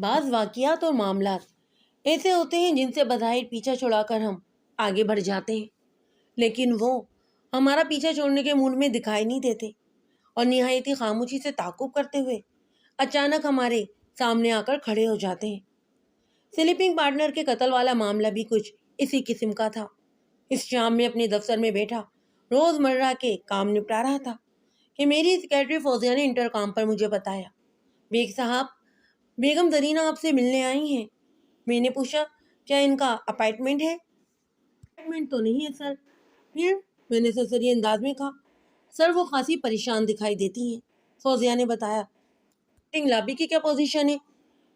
بعض واقعات اور معاملات ایسے ہوتے ہیں جن سے بظاہر پیچھا چھڑا کر ہم آگے بڑھ جاتے ہیں، لیکن وہ ہمارا پیچھا چھوڑنے کے موڈ میں دکھائی نہیں دیتے اور نہایت ہی خاموشی سے تعاقب کرتے ہوئے اچانک ہمارے سامنے آ کر کھڑے ہو جاتے ہیں۔ سلیپنگ پارٹنر کے قتل والا معاملہ بھی کچھ اسی قسم کا تھا۔ اس شام میں اپنے دفتر میں بیٹھا روز مرہ کے کام نپٹا رہا تھا کہ میری سیکریٹری فوزیہ نے انٹرکام پر مجھے بتایا، بیگ صاحب، بیگم زرینہ آپ سے ملنے آئی ہیں۔ میں نے پوچھا، کیا ان کا اپائنٹمنٹ ہے؟ اپائنٹمنٹ تو نہیں ہے سر۔ پھر؟ میں نے سرسری انداز میں کہا۔ سر وہ خاصی پریشان دکھائی دیتی ہیں، فوزیہ نے بتایا۔ لابی کی کیا پوزیشن ہے؟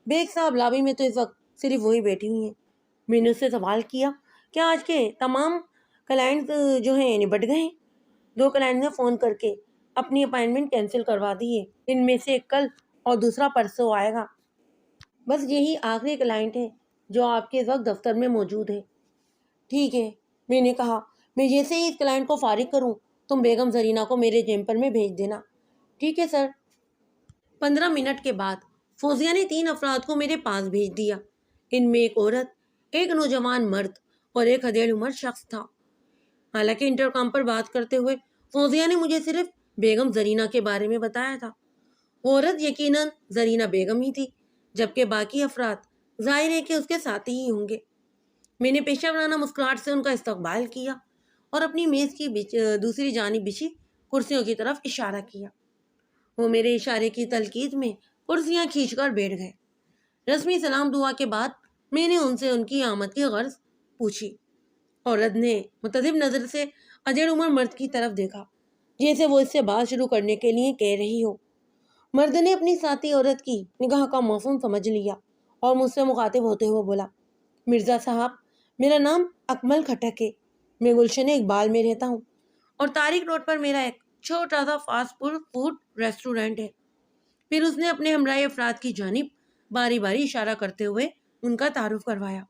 بیگ صاحب، لابی میں تو اس وقت صرف وہی بیٹھی ہوئی ہیں۔ میں نے اس سے سوال کیا، کیا آج کے تمام کلائنٹ جو ہیں نبٹ گئے ہیں؟ 2 کلائنٹ نے فون کر کے اپنی اپائنٹمنٹ کینسل کروا دی ہے، ان میں سے ایک کل اور دوسرا پرسوں آئے گا۔ بس یہی آخری کلائنٹ ہے جو آپ کے اس وقت دفتر میں موجود ہے۔ ٹھیک ہے، میں نے کہا، میں جیسے ہی اس کلائنٹ کو فارغ کروں تم بیگم زرینہ کو میرے چیمبر میں بھیج دینا۔ ٹھیک ہے سر۔ 15 منٹ کے بعد فوزیہ نے 3 افراد کو میرے پاس بھیج دیا۔ ان میں ایک عورت، ایک نوجوان مرد اور ایک حدیث عمر شخص تھا۔ حالانکہ انٹرکام پر بات کرتے ہوئے فوزیہ نے مجھے صرف بیگم زرینہ کے بارے میں بتایا تھا۔ وہ عورت یقیناً زرینہ بیگم ہی تھی، جبکہ باقی افراد ظاہر ہے کہ اس کے ساتھی ہی ہوں گے۔ میں نے پیشہ ورانہ مسکراہٹ سے ان کا استقبال کیا اور اپنی میز کی دوسری جانب بچھی کرسیوں کی طرف اشارہ کیا۔ وہ میرے اشارے کی تلقین میں کرسیاں کھینچ کر بیٹھ گئے۔ رسمی سلام دعا کے بعد میں نے ان سے ان کی آمد کی غرض پوچھی۔ عورت نے متذب نظر سے اجڑ عمر مرد کی طرف دیکھا، جیسے وہ اس سے بات شروع کرنے کے لیے کہہ رہی ہو۔ مرد نے اپنی ساتھی عورت کی نگاہ کا مفہوم سمجھ لیا اور مجھ سے مخاطب ہوتے ہوئے بولا، مرزا صاحب، میرا نام اکمل کھٹک ہے، میں گلشن اقبال میں رہتا ہوں اور طارق روڈ پر میرا ایک چھوٹا سا فاسٹ فوڈ ریسٹورینٹ ہے۔ پھر اس نے اپنے ہمراہ افراد کی جانب باری باری اشارہ کرتے ہوئے ان کا تعارف کروایا۔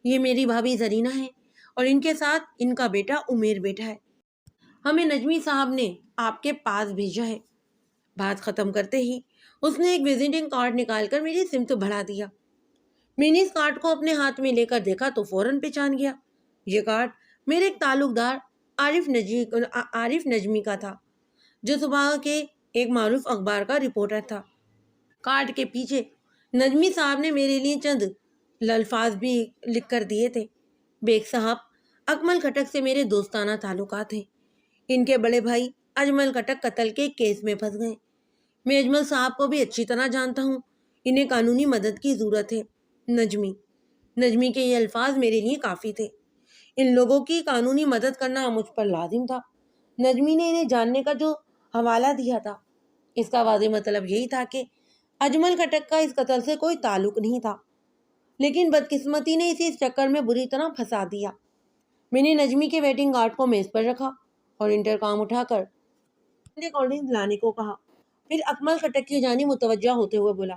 یہ میری بھابھی زرینہ ہے اور ان کے ساتھ ان کا بیٹا عمیر بیٹا ہے۔ ہمیں نجمی صاحب نے آپ کے پاس بھیجا ہے۔ بات ختم کرتے ہی اس نے ایک وزٹنگ کارڈ نکال کر میری سمت بڑھا دیا۔ میں نے اس کارڈ کو اپنے ہاتھ میں لے کر دیکھا تو فوراً پہچان گیا۔ یہ کارڈ میرے ایک تعلق دار عارف نجمی کا تھا، جو صبح کے ایک معروف اخبار کا رپورٹر تھا۔ کارڈ کے پیچھے نجمی صاحب نے میرے لیے چند الفاظ بھی لکھ کر دیے تھے، بیگ صاحب، اکمل کھٹک سے میرے دوستانہ تعلقات ہیں۔ ان کے بڑے بھائی اجمل کھٹک قتل کے کیس میں پھنس گئے۔ میں اجمل صاحب کو بھی اچھی طرح جانتا ہوں، انہیں قانونی مدد کی ضرورت ہے۔ نجمی کے یہ الفاظ میرے لیے کافی تھے۔ ان لوگوں کی قانونی مدد کرنا مجھ پر لازم تھا۔ نجمی نے انہیں جاننے کا جو حوالہ دیا تھا، اس کا واضح مطلب یہی تھا کہ اجمل کھٹک کا اس قتل سے کوئی تعلق نہیں تھا، لیکن بدقسمتی نے اسے اس چکر میں بری طرح پھنسا دیا۔ میں نے نجمی کے ویٹنگ کارڈ کو میز پر رکھا اور انٹرکام اٹھا کر کولڈ ڈرنک لانے کو کہا۔ پھر اکمل کھٹک کی جانب متوجہ ہوتے ہوئے بولا،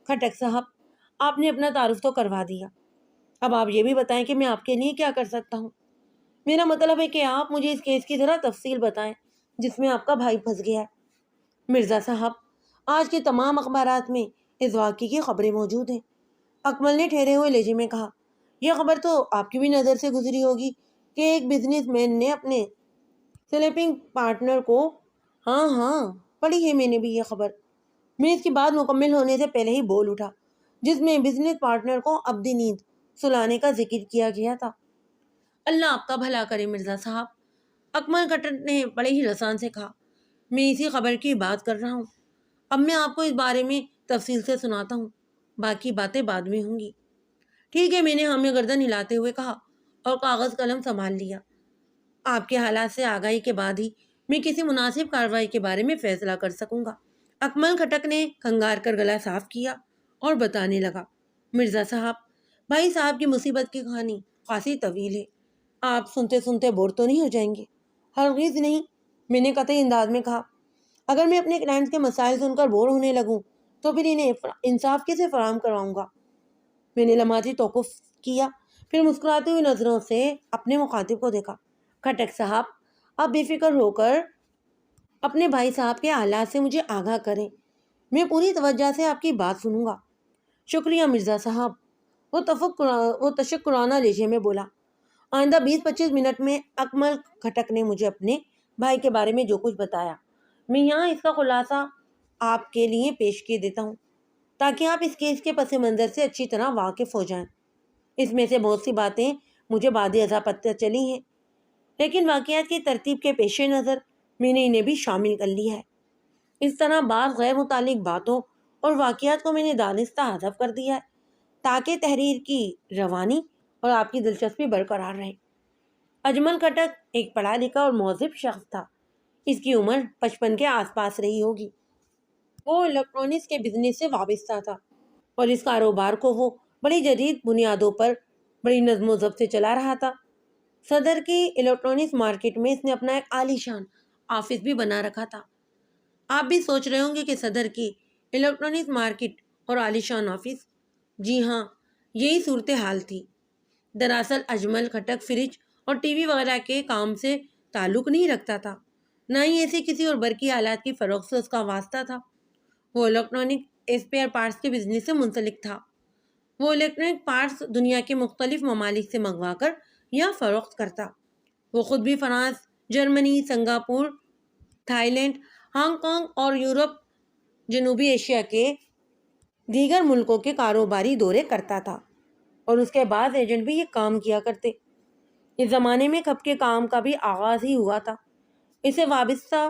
کھٹک صاحب، آپ نے اپنا تعارف تو کروا دیا، اب آپ یہ بھی بتائیں کہ میں آپ کے لیے کیا کر سکتا ہوں۔ میرا مطلب ہے کہ آپ مجھے اس کیس کی ذرا تفصیل بتائیں جس میں آپ کا بھائی پھنس گیا ہے۔ مرزا صاحب، آج کے تمام اخبارات میں اس واقعے کی خبریں موجود ہیں۔ اکمل نے ٹھہرے ہوئے لہجے میں کہا، یہ خبر تو آپ کی بھی نظر سے گزری ہوگی کہ ایک بزنس مین نے اپنے سلیپنگ پارٹنر کو… ہاں پڑھی ہے میں نے بھی یہ خبر۔ میں اس کی بات مکمل ہونے سے پہلے ہی بول اٹھا، جس میں بزنس پارٹنر کو ابدی نیند سلانے کا ذکر کیا گیا تھا۔ اللہ آپ کا بھلا کرے مرزا صاحب، اکمل کھٹک نے بڑے ہی رسان سے کہا، میں اسی خبر کی بات کر رہا ہوں۔ اب میں آپ کو اس بارے میں تفصیل سے سناتا ہوں، باقی باتیں بعد میں ہوں گی۔ ٹھیک ہے، میں نے ہمیں گردن ہلاتے ہوئے کہا اور کاغذ قلم سنبھال لیا۔ آپ کے حالات سے آگاہی کے بعد ہی میں کسی مناسب کارروائی کے بارے میں فیصلہ کر سکوں گا۔ اکمل کھٹک نے کھنگار کر گلا صاف کیا اور بتانے لگا، مرزا صاحب، بھائی صاحب کی مصیبت کی کہانی خاصی طویل ہے، آپ سنتے سنتے بور تو نہیں ہو جائیں گے؟ ہرگز نہیں، میں نے قطعی انداز میں کہا۔ اگر میں اپنے کلائنٹس کے مسائل سن کر بور ہونے لگوں تو پھر انہیں انصاف کیسے فراہم کرواؤں گا؟ میں نے لمحاتی توقف کیا، پھر مسکراتی ہوئی نظروں سے اپنے مخاطب کو دیکھا۔ کھٹک صاحب، آپ بے فکر ہو کر اپنے بھائی صاحب کے حالات سے مجھے آگاہ کریں، میں پوری توجہ سے آپ کی بات سنوں گا۔ شکریہ مرزا صاحب، وہ تشکرانہ لہجے میں بولا۔ آئندہ 20-25 منٹ میں اکمل کھٹک نے مجھے اپنے بھائی کے بارے میں جو کچھ بتایا، میں یہاں اس کا خلاصہ آپ کے لیے پیش کیے دیتا ہوں تاکہ آپ اس کیس کے پس منظر سے اچھی طرح واقف ہو جائیں۔ اس میں سے بہت سی باتیں مجھے بعد ازاں پتہ چلی ہیں، لیکن واقعات کی ترتیب کے پیش نظر میں نے انہیں بھی شامل کر لیا ہے۔ اس طرح بعض غیر متعلق باتوں اور واقعات کو میں نے دانستہ حذف کر دیا ہے تاکہ تحریر کی روانی اور آپ کی دلچسپی برقرار رہے۔ اجمل کھٹک ایک پڑھا لکھا اور مہذب شخص تھا۔ اس کی عمر 55 کے آس پاس رہی ہوگی۔ وہ الیکٹرانکس کے بزنس سے وابستہ تھا اور اس کاروبار کو وہ بڑی جدید بنیادوں پر بڑی نظم و ضبط سے چلا رہا تھا۔ صدر کی الیکٹرانکس مارکیٹ میں اس نے اپنا ایک عالی شان آفس بھی بنا رکھا تھا۔ آپ بھی سوچ رہے ہوں گے کہ صدر کی الیکٹرانکس مارکیٹ اور عالی شان آفس، جی ہاں، یہی صورتحال تھی۔ دراصل اجمل کھٹک فریج اور ٹی وی وغیرہ کے کام سے تعلق نہیں رکھتا تھا، نہ ہی ایسے کسی اور برقی آلات کی فروخت سے اس کا واسطہ تھا۔ وہ الیکٹرانک اسپیئر پارٹس کے بزنس سے منسلک تھا۔ وہ الیکٹرانک پارٹس دنیا کے مختلف ممالک سے منگوا کر یا فروخت کرتا۔ وہ خود بھی France, Germany, Singapore, Thailand, Hong Kong اور یورپ، جنوبی ایشیا کے دیگر ملکوں کے کاروباری دورے کرتا تھا، اور اس کے بعد ایجنٹ بھی یہ کام کیا کرتے۔ اس زمانے میں کھپ کے کام کا بھی آغاز ہی ہوا تھا۔ اسے وابستہ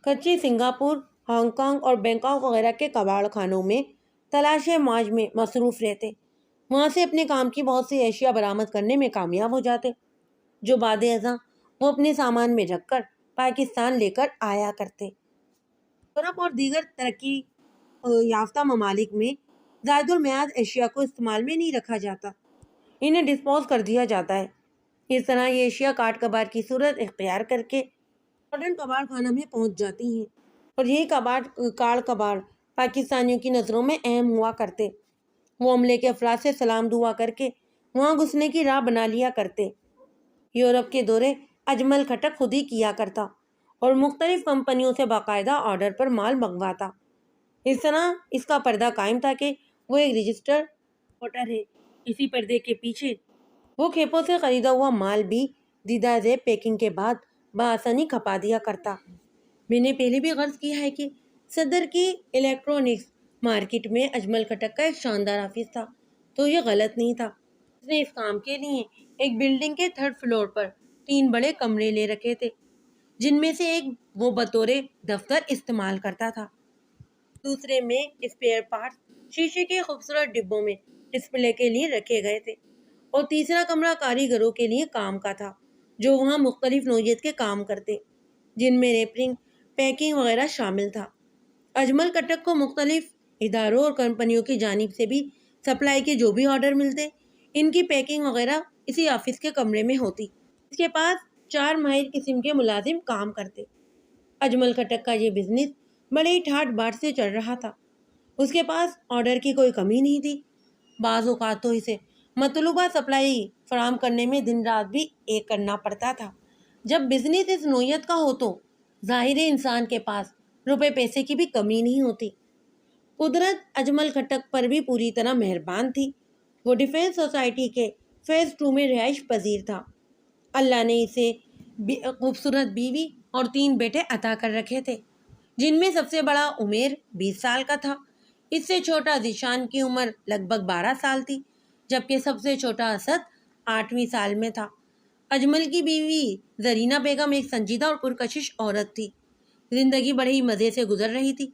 کچی سنگاپور، ہانگ کانگ اور بینکاک وغیرہ کے کباڑ خانوں میں تلاش ماج میں مصروف رہتے۔ وہاں سے اپنے کام کی بہت سی اشیاء برآمد کرنے میں کامیاب ہو جاتے، جو بعد ازاں وہ اپنے سامان میں رکھ کر پاکستان لے کر آیا کرتے۔ یورپ اور دیگر ترقی یافتہ ممالک میں زائد المیعاد اشیاء کو استعمال میں نہیں رکھا جاتا، انہیں ڈسپوز کر دیا جاتا ہے۔ اس طرح یہ اشیاء کاٹ کباڑ کی صورت اختیار کر کے ماڈرن کباڑ خانہ میں پہنچ جاتی ہیں، اور یہی کاڑ کباڑ پاکستانیوں کی نظروں میں اہم ہوا کرتے۔ وہ عملے کے افراد سے سلام دعا کر کے وہاں گھسنے کی راہ بنا لیا کرتے۔ یورپ کے دورے اجمل کھٹک خود ہی کیا کرتا اور مختلف کمپنیوں سے باقاعدہ آرڈر پر مال منگواتا۔ اس طرح اس کا پردہ قائم تھا کہ وہ ایک رجسٹر ووٹر ہے۔ اسی پردے کے پیچھے وہ کھیپوں سے خریدا ہوا مال بھی دیدہ زیب پیکنگ کے بعد بآسانی کھپا دیا کرتا۔ میں نے پہلے بھی غرض کیا ہے کہ صدر کی الیکٹرانکس مارکیٹ میں اجمل کھٹک کا ایک شاندار آفس تھا، تو یہ غلط نہیں تھا۔ اس نے اس کام کے لیے ایک بلڈنگ کے 3rd فلور پر 3 بڑے کمرے لے رکھے تھے، جن میں سے ایک وہ بطور دفتر استعمال کرتا تھا، دوسرے میں اسپیئر پارٹس شیشے کے خوبصورت ڈبوں میں ڈسپلے کے لیے رکھے گئے تھے، اور تیسرا کمرہ کاریگروں کے لیے کام کا تھا جو وہاں مختلف نوعیت کے کام کرتے، جن میں ریپرنگ، پیکنگ وغیرہ شامل تھا۔ اجمل کھٹک کو مختلف اداروں اور کمپنیوں کی جانب سے بھی سپلائی کے جو بھی آرڈر ملتے، ان کی پیکنگ وغیرہ اسی آفس کے کمرے میں ہوتی۔ اس کے پاس 4 ماہر قسم کے ملازم کام کرتے۔ اجمل کھٹک کا یہ بزنس بڑے ہی ٹھاٹ باٹ سے چل رہا تھا۔ اس کے پاس آرڈر کی کوئی کمی نہیں تھی۔ بعض اوقات تو اسے مطلوبہ سپلائی فراہم کرنے میں دن رات بھی ایک کرنا پڑتا تھا۔ جب بزنس اس نوعیت کا ہو تو ظاہر انسان کے پاس روپے پیسے کی بھی کمی نہیں ہوتی۔ قدرت اجمل کھٹک پر بھی پوری طرح مہربان تھی۔ وہ ڈیفینس سوسائٹی کے فیز 2 میں رہائش پذیر تھا۔ اللہ نے اسے خوبصورت بیوی اور 3 بیٹے عطا کر رکھے تھے، جن میں سب سے بڑا عمیر 20 سال کا تھا۔ اس سے چھوٹا ذیشان کی عمر لگ بھگ 12 سال تھی، جبکہ سب سے چھوٹا اسد 8ویں سال میں تھا۔ اجمل کی بیوی زرینہ بیگم ایک سنجیدہ اور پرکشش عورت تھی۔ زندگی بڑے ہی مزے سے گزر رہی تھی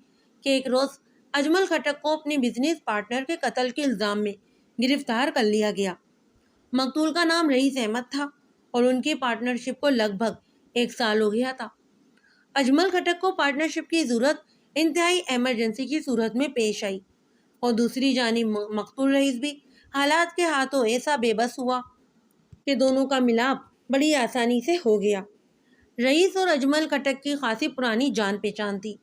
کہ ایک روز اجمل کھٹک کو اپنے بزنس پارٹنر کے قتل کے الزام میں گرفتار کر لیا گیا۔ مقتول کا نام رئیس احمد تھا اور ان کی پارٹنرشپ کو لگ بھگ 1 سال ہو گیا تھا۔ اجمل کھٹک کو پارٹنرشپ کی ضرورت انتہائی ایمرجنسی کی صورت میں پیش آئی، اور دوسری جانب مقتول رئیس بھی حالات کے ہاتھوں ایسا بے بس ہوا کہ دونوں کا ملاپ بڑی آسانی سے ہو گیا۔ رئیس اور اجمل کھٹک کی خاصی پرانی جان پہچان تھی۔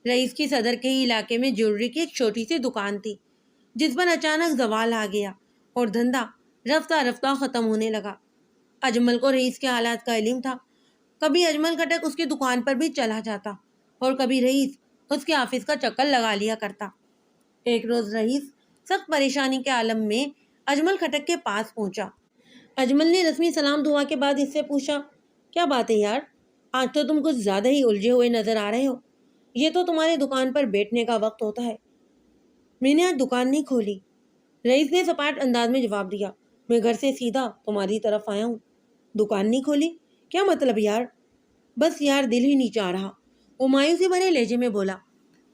رئیس کی صدر کے ہی علاقے میں جیولری کی ایک چھوٹی سی دکان تھی، جس پر اچانک زوال آ گیا اور دھندا رفتہ رفتہ ختم ہونے لگا۔ اجمل کو رئیس کے حالات کا علم تھا۔ کبھی اجمل کھٹک اس کی دکان پر بھی چلا جاتا اور کبھی رئیس اس کے آفس کا چکر لگا لیا کرتا۔ ایک روز رئیس سخت پریشانی کے عالم میں اجمل کھٹک کے پاس پہنچا۔ اجمل نے رسمی سلام دعا کے بعد اس سے پوچھا، کیا بات ہے یار، آج تو تم کچھ زیادہ ہی الجھے ہوئے نظر آ رہے ہو۔ یہ تو تمہاری دکان پر بیٹھنے کا وقت ہوتا ہے۔ میں نے آج دکان نہیں کھولی، رئیس نے سپاٹ انداز میں جواب دیا۔ میں گھر سے سیدھا تمہاری طرف آیا ہوں۔ دکان نہیں کھولی؟ کیا مطلب یار؟ بس یار دل ہی نہیں چاہ رہا، وہ مایوسی بھرے لہجے میں بولا۔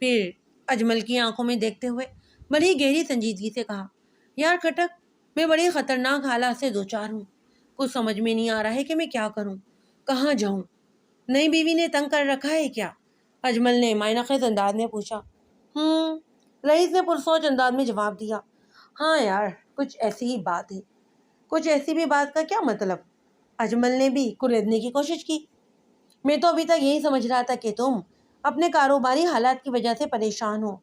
پھر اجمل کی آنکھوں میں دیکھتے ہوئے بڑی گہری سنجیدگی سے کہا، یار کھٹک، میں بڑی خطرناک حالات سے دوچار ہوں۔ کچھ سمجھ میں نہیں آ رہا ہے کہ میں کیا کروں، کہاں جاؤں۔ نئی بیوی نے تنگ کر رکھا ہے کیا؟ اجمل نے معنی خیز انداز میں پوچھا۔ رئیس نے پرسوچ انداز میں جواب دیا۔ ہاں یار، کچھ ایسی ہی بات ہے۔ کچھ ایسی بھی بات کا کیا مطلب؟ اجمل نے بھی کریدنے کی کوشش کی۔ میں تو ابھی تک یہی سمجھ رہا تھا کہ تم اپنے کاروباری حالات کی وجہ سے پریشان ہو،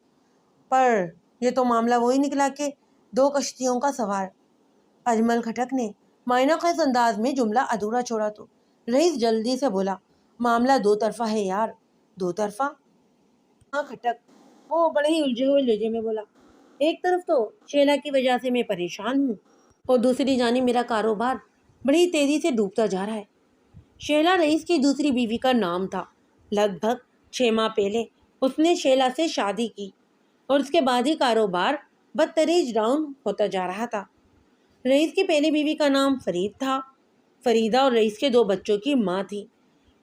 پر یہ تو معاملہ وہی نکلا کہ دو کشتیوں کا سوار۔ اجمل کھٹک نے معنی خیز انداز میں جملہ ادھورا چھوڑا تو رئیس جلدی سے بولا، معاملہ دو طرفہ ہے یار۔ دو طرفہ؟ ہاں کھٹک، وہ بڑے ہی الجھے ہوئے لہجے میں بولا۔ ایک طرف تو شیلا کی وجہ سے میں پریشان ہوں، اور دوسری جانب میرا کاروبار بڑی تیزی سے ڈوبتا جا رہا ہے۔ شیلا رئیس کی دوسری بیوی کا نام تھا۔ لگ بھگ 6 ماہ پہلے اس نے شیلا سے شادی کی، اور اس کے بعد ہی کاروبار بدتریج ڈاؤن ہوتا جا رہا تھا۔ رئیس کی پہلی بیوی کا نام فرید تھا۔ فریدہ اور رئیس کے 2 بچوں کی ماں تھی۔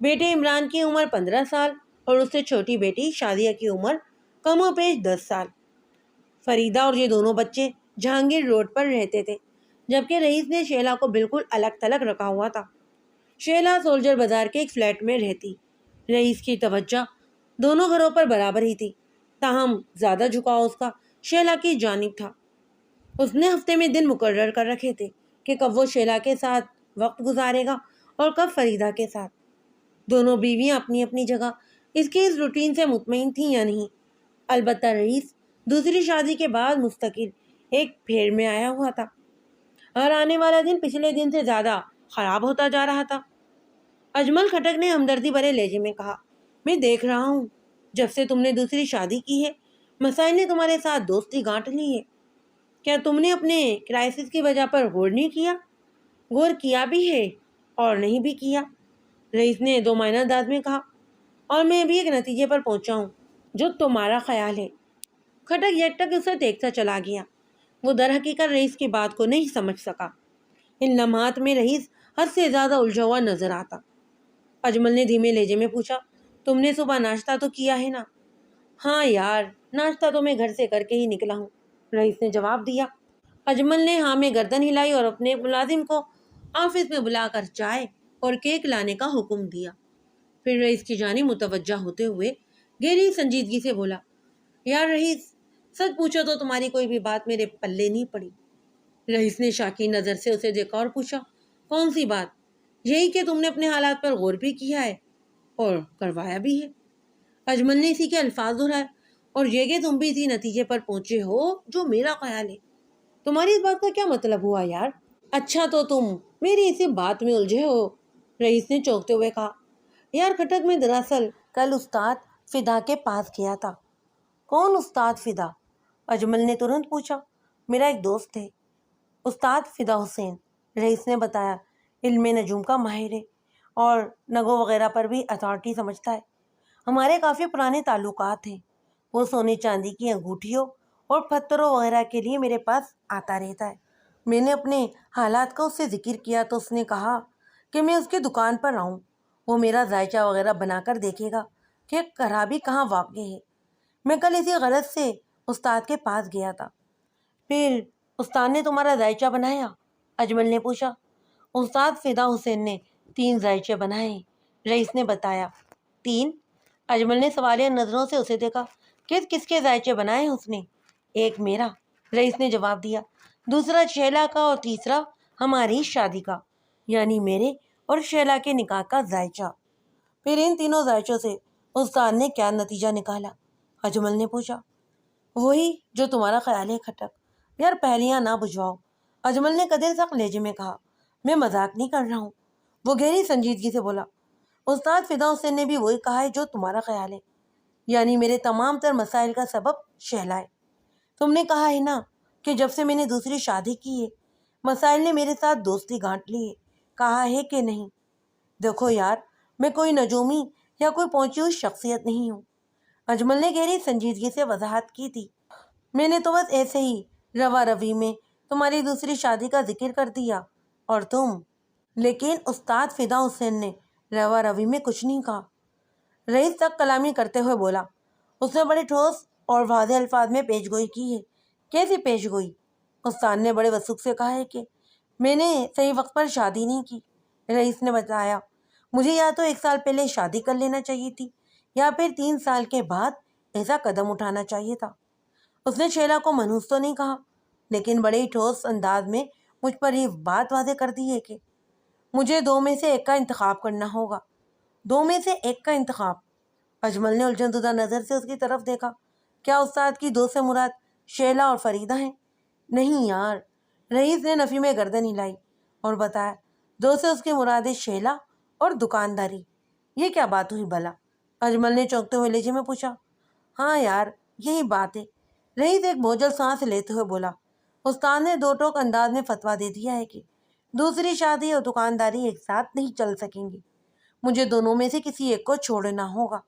بیٹے عمران کی عمر 15 سال اور اس سے چھوٹی بیٹی شادیہ کی عمر کم و بیش 10 سال۔ فریدہ اور یہ دونوں بچے جہانگیر روڈ پر رہتے تھے، جبکہ رئیس نے شیلا کو بالکل الگ تھلگ رکھا ہوا تھا۔ شیلا سولجر بازار کے ایک فلیٹ میں رہتی۔ رئیس کی توجہ دونوں گھروں پر برابر ہی تھی، تاہم زیادہ جھکاؤ اس کا شیلا کی جانب تھا۔ اس نے ہفتے میں دن مقرر کر رکھے تھے کہ کب وہ شیلا کے ساتھ وقت گزارے گا اور کب فریدہ کے ساتھ۔ دونوں بیویاں اپنی اپنی جگہ اس کے اس روٹین سے مطمئن تھیں یا نہیں، البتہ رئیس دوسری شادی کے بعد مستقل ایک پھیر میں آیا ہوا تھا، اور آنے والا دن پچھلے دن سے زیادہ خراب ہوتا جا رہا تھا۔ اجمل کھٹک نے ہمدردی بھرے لہجے میں کہا، میں دیکھ رہا ہوں جب سے تم نے دوسری شادی کی ہے، مسائل نے تمہارے ساتھ دوستی گانٹ لی ہے۔ کیا تم نے اپنے کرائسس کی وجہ پر غور نہیں کیا؟ غور کیا بھی ہے اور نہیں بھی کیا، رئیس نے دو معنی انداز میں کہا، اور میں بھی ایک نتیجے پر پہنچا ہوں جو تمہارا خیال ہے۔ کھٹک یکٹک اسے دیکھتا چلا گیا۔ وہ در حقیقت رئیس کی بات کو نہیں سمجھ سکا۔ ان لمحات میں رئیس حد سے زیادہ الجھا ہوا نظر آتا۔ اجمل نے دھیمے لہجے میں پوچھا، تم نے صبح ناشتہ تو کیا ہے نا؟ ہاں یار، ناشتہ تو میں گھر سے کر کے ہی نکلا ہوں، رئیس نے جواب دیا۔ اجمل نے ہاں میں گردن ہلائی اور اپنے ملازم کو آفس میں بلا کر چائے اور کیک لانے کا حکم دیا۔ پھر رئیس کی جانب متوجہ ہوتے ہوئے گہری سنجیدگی سے بولا، یار رئیس، سچ پوچھو تو تمہاری کوئی بھی بات میرے پلے نہیں پڑی۔ رئیس نے شاکی نظر سے اسے دیکھا اور پوچھا، کون سی بات؟ یہی کہ تم نے اپنے حالات پر غور بھی کیا ہے اور کروایا بھی ہے۔ اجمل نے اسی کے الفاظ دہرائے، اور یہ کہ تم بھی اسی نتیجے پر پہنچے ہو جو میرا خیال ہے۔ تمہاری اس بات کا کیا مطلب ہوا یار؟ اچھا تو تم میری اسی بات میں الجھے ہو، رئیس نے چونکتے ہوئے کہا۔ یار کھٹک، میں دراصل کل استاد فدا کے پاس گیا تھا۔ کون استاد فدا؟ اجمل نے ترنت پوچھا۔ میرا ایک دوست ہے، استاد فدا حسین، رئیس نے بتایا۔ علم نجوم کا ماہر ہے اور نگوں وغیرہ پر بھی اتھارٹی سمجھتا ہے۔ ہمارے کافی پرانے تعلقات ہیں۔ وہ سونے چاندی کی انگوٹھیوں اور پتھروں وغیرہ کے لیے میرے پاس آتا رہتا ہے۔ میں نے اپنے حالات کا اس سے ذکر کیا تو اس نے کہا کہ میں اس کی دکان پر آؤں، وہ میرا ذائچہ وغیرہ بنا کر دیکھے گا کہ خرابی کہاں واقع ہے۔ میں کل اسی غرض سے استاد کے پاس گیا تھا۔ پھر استاد نے تمہارا ذائچہ بنایا؟ اجمل نے پوچھا۔ استاد فدا حسین نے 3 ذائچے بنائے ہیں، رئیس نے بتایا۔ 3؟ اجمل نے سوالیہ نظروں سے اسے دیکھا۔ کس کس کے ذائچے بنائے ہیں اس نے؟ ایک میرا، رئیس نے جواب دیا، دوسرا شیلا کا، اور تیسرا ہماری شادی کا، یعنی میرے اور شیلا کے نکاح کا ذائچہ۔ پھر ان تینوں ذائچوں سے استاد نے کیا نتیجہ نکالا؟ اجمل نے پوچھا۔ وہی جو تمہارا خیال ہے کھٹک، یار پہلیاں نہ بجھواؤ، اجمل نے قدر سخت لہجے میں کہا۔ میں مذاق نہیں کر رہا ہوں، وہ گہری سنجیدگی سے بولا۔ استاد فدا حسین نے بھی وہی کہا ہے جو تمہارا خیال ہے، یعنی میرے تمام تر مسائل کا سبب شیلا ہے۔ تم نے کہا ہے نا کہ جب سے میں نے دوسری شادی کی ہے مسائل نے میرے ساتھ دوستی گانٹ لی ہے، کہا ہے کہ نہیں۔ دیکھو یار، میں کوئی نجومی یا کوئی پہنچی ہوئی شخصیت نہیں ہوں۔ اجمل نے گہری سنجیدگی سے وضاحت کی تھی۔ میں نے تو بس ایسے ہی روا روی میں تمہاری دوسری شادی کا ذکر کر دیا اور تم۔ لیکن استاد فدا حسین نے روا روی میں کچھ نہیں کہا۔ رئیس تک کلامی کرتے ہوئے بولا۔ اس نے بڑے ٹھوس اور واضح الفاظ میں پیش گوئی کی ہے۔ کیسی پیش گوئی؟ استاد نے بڑے وثوق سے کہا ہے کہ میں نے صحیح وقت پر شادی نہیں کی۔ رئیس نے بتایا، مجھے یا تو 1 سال پہلے شادی کر لینا چاہیے تھی یا پھر 3 سال کے بعد ایسا قدم اٹھانا چاہیے تھا۔ اس نے شیلا کو منحوس تو نہیں کہا، لیکن بڑے ہی ٹھوس انداز میں مجھ پر یہ بات واضح کر دی ہے کہ مجھے 2 میں سے ایک کا انتخاب کرنا ہوگا۔ 2 میں سے ایک کا انتخاب؟ اجمل نے الجھن زدہ نظر سے اس کی طرف دیکھا۔ کیا استاد کی 2 سے مراد شیلا اور فریدہ ہیں؟ نہیں یار، رئیس نے نفی میں گردن ہلائی اور بتایا، 2 سے اس کی مراد ہے شیلا اور دکانداری۔ یہ کیا بات ہوئی بھلا؟ اجمل نے چونکتے ہوئے لہجے میں پوچھا۔ ہاں یار، یہی بات ہے، رئیس ایک بوجھل سانس لیتے ہوئے بولا۔ استاد نے 2 ٹوک انداز میں فتویٰ دے دیا ہے کہ دوسری شادی اور دکانداری ایک ساتھ نہیں چل سکیں گی۔ مجھے دونوں میں سے کسی ایک کو چھوڑنا ہوگا۔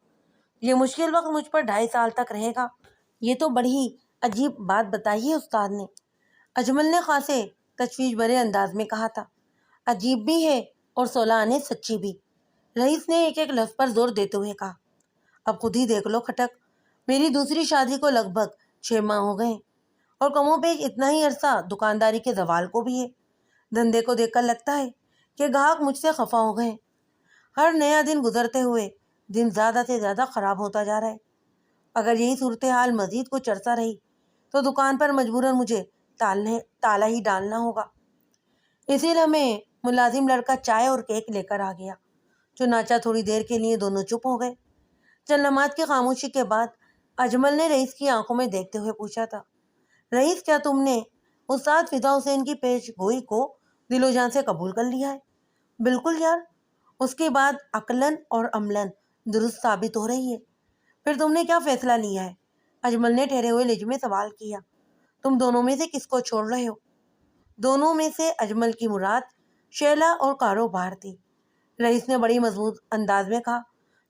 یہ مشکل وقت مجھ پر 2.5 سال تک رہے گا۔ یہ تو بڑی ہی عجیب بات بتائی ہے استاد نے، اجمل نے خاصے تشویش بھرے انداز میں کہا تھا۔ عجیب بھی ہے اور 16 آنے سچی بھی، رئیس نے ایک ایک لفظ پر زور دیتے ہوئے کہا۔ اب خود ہی دیکھ لو کھٹک، میری دوسری شادی کو لگ بھگ 6 ماہ ہو گئے اور کم و بیش اتنا ہی عرصہ دکانداری کے زوال کو بھی ہے۔ دھندے کو دیکھ کر لگتا ہے کہ گاہک مجھ سے خفا ہو گئے۔ ہر نیا دن گزرتے ہوئے دن زیادہ سے زیادہ خراب ہوتا جا رہا ہے۔ اگر یہی صورتحال مزید کچھ عرصہ رہی تو دکان پر مجبوراً مجھے تالا ہی ڈالنا ہوگا۔ اسی لمحے ملازم لڑکا چائے اور کیک لے کر آ گیا۔ چنانچہ تھوڑی دیر کے لیے دونوں چپ ہو گئے۔ چند لمحات کی خاموشی کے بعد اجمل نے رئیس کی آنکھوں میں دیکھتے ہوئے پوچھا تھا، رئیس کیا تم نے استاد فدا حسین کی پیش گوئی کو دل و جان سے قبول کر لیا ہے؟ بالکل یار، اس کی بات عقلاً اور عملاً درست ثابت ہو رہی ہے۔ پھر تم نے کیا فیصلہ لیا ہے؟ اجمل نے ٹھہرے ہوئے لہجے میں سوال کیا۔ تم دونوں میں سے کس کو چھوڑ رہے ہو؟ دونوں میں سے اجمل کی مراد شیلا اور کاروبار تھی۔ رئیس نے بڑی مضبوط انداز میں کہا،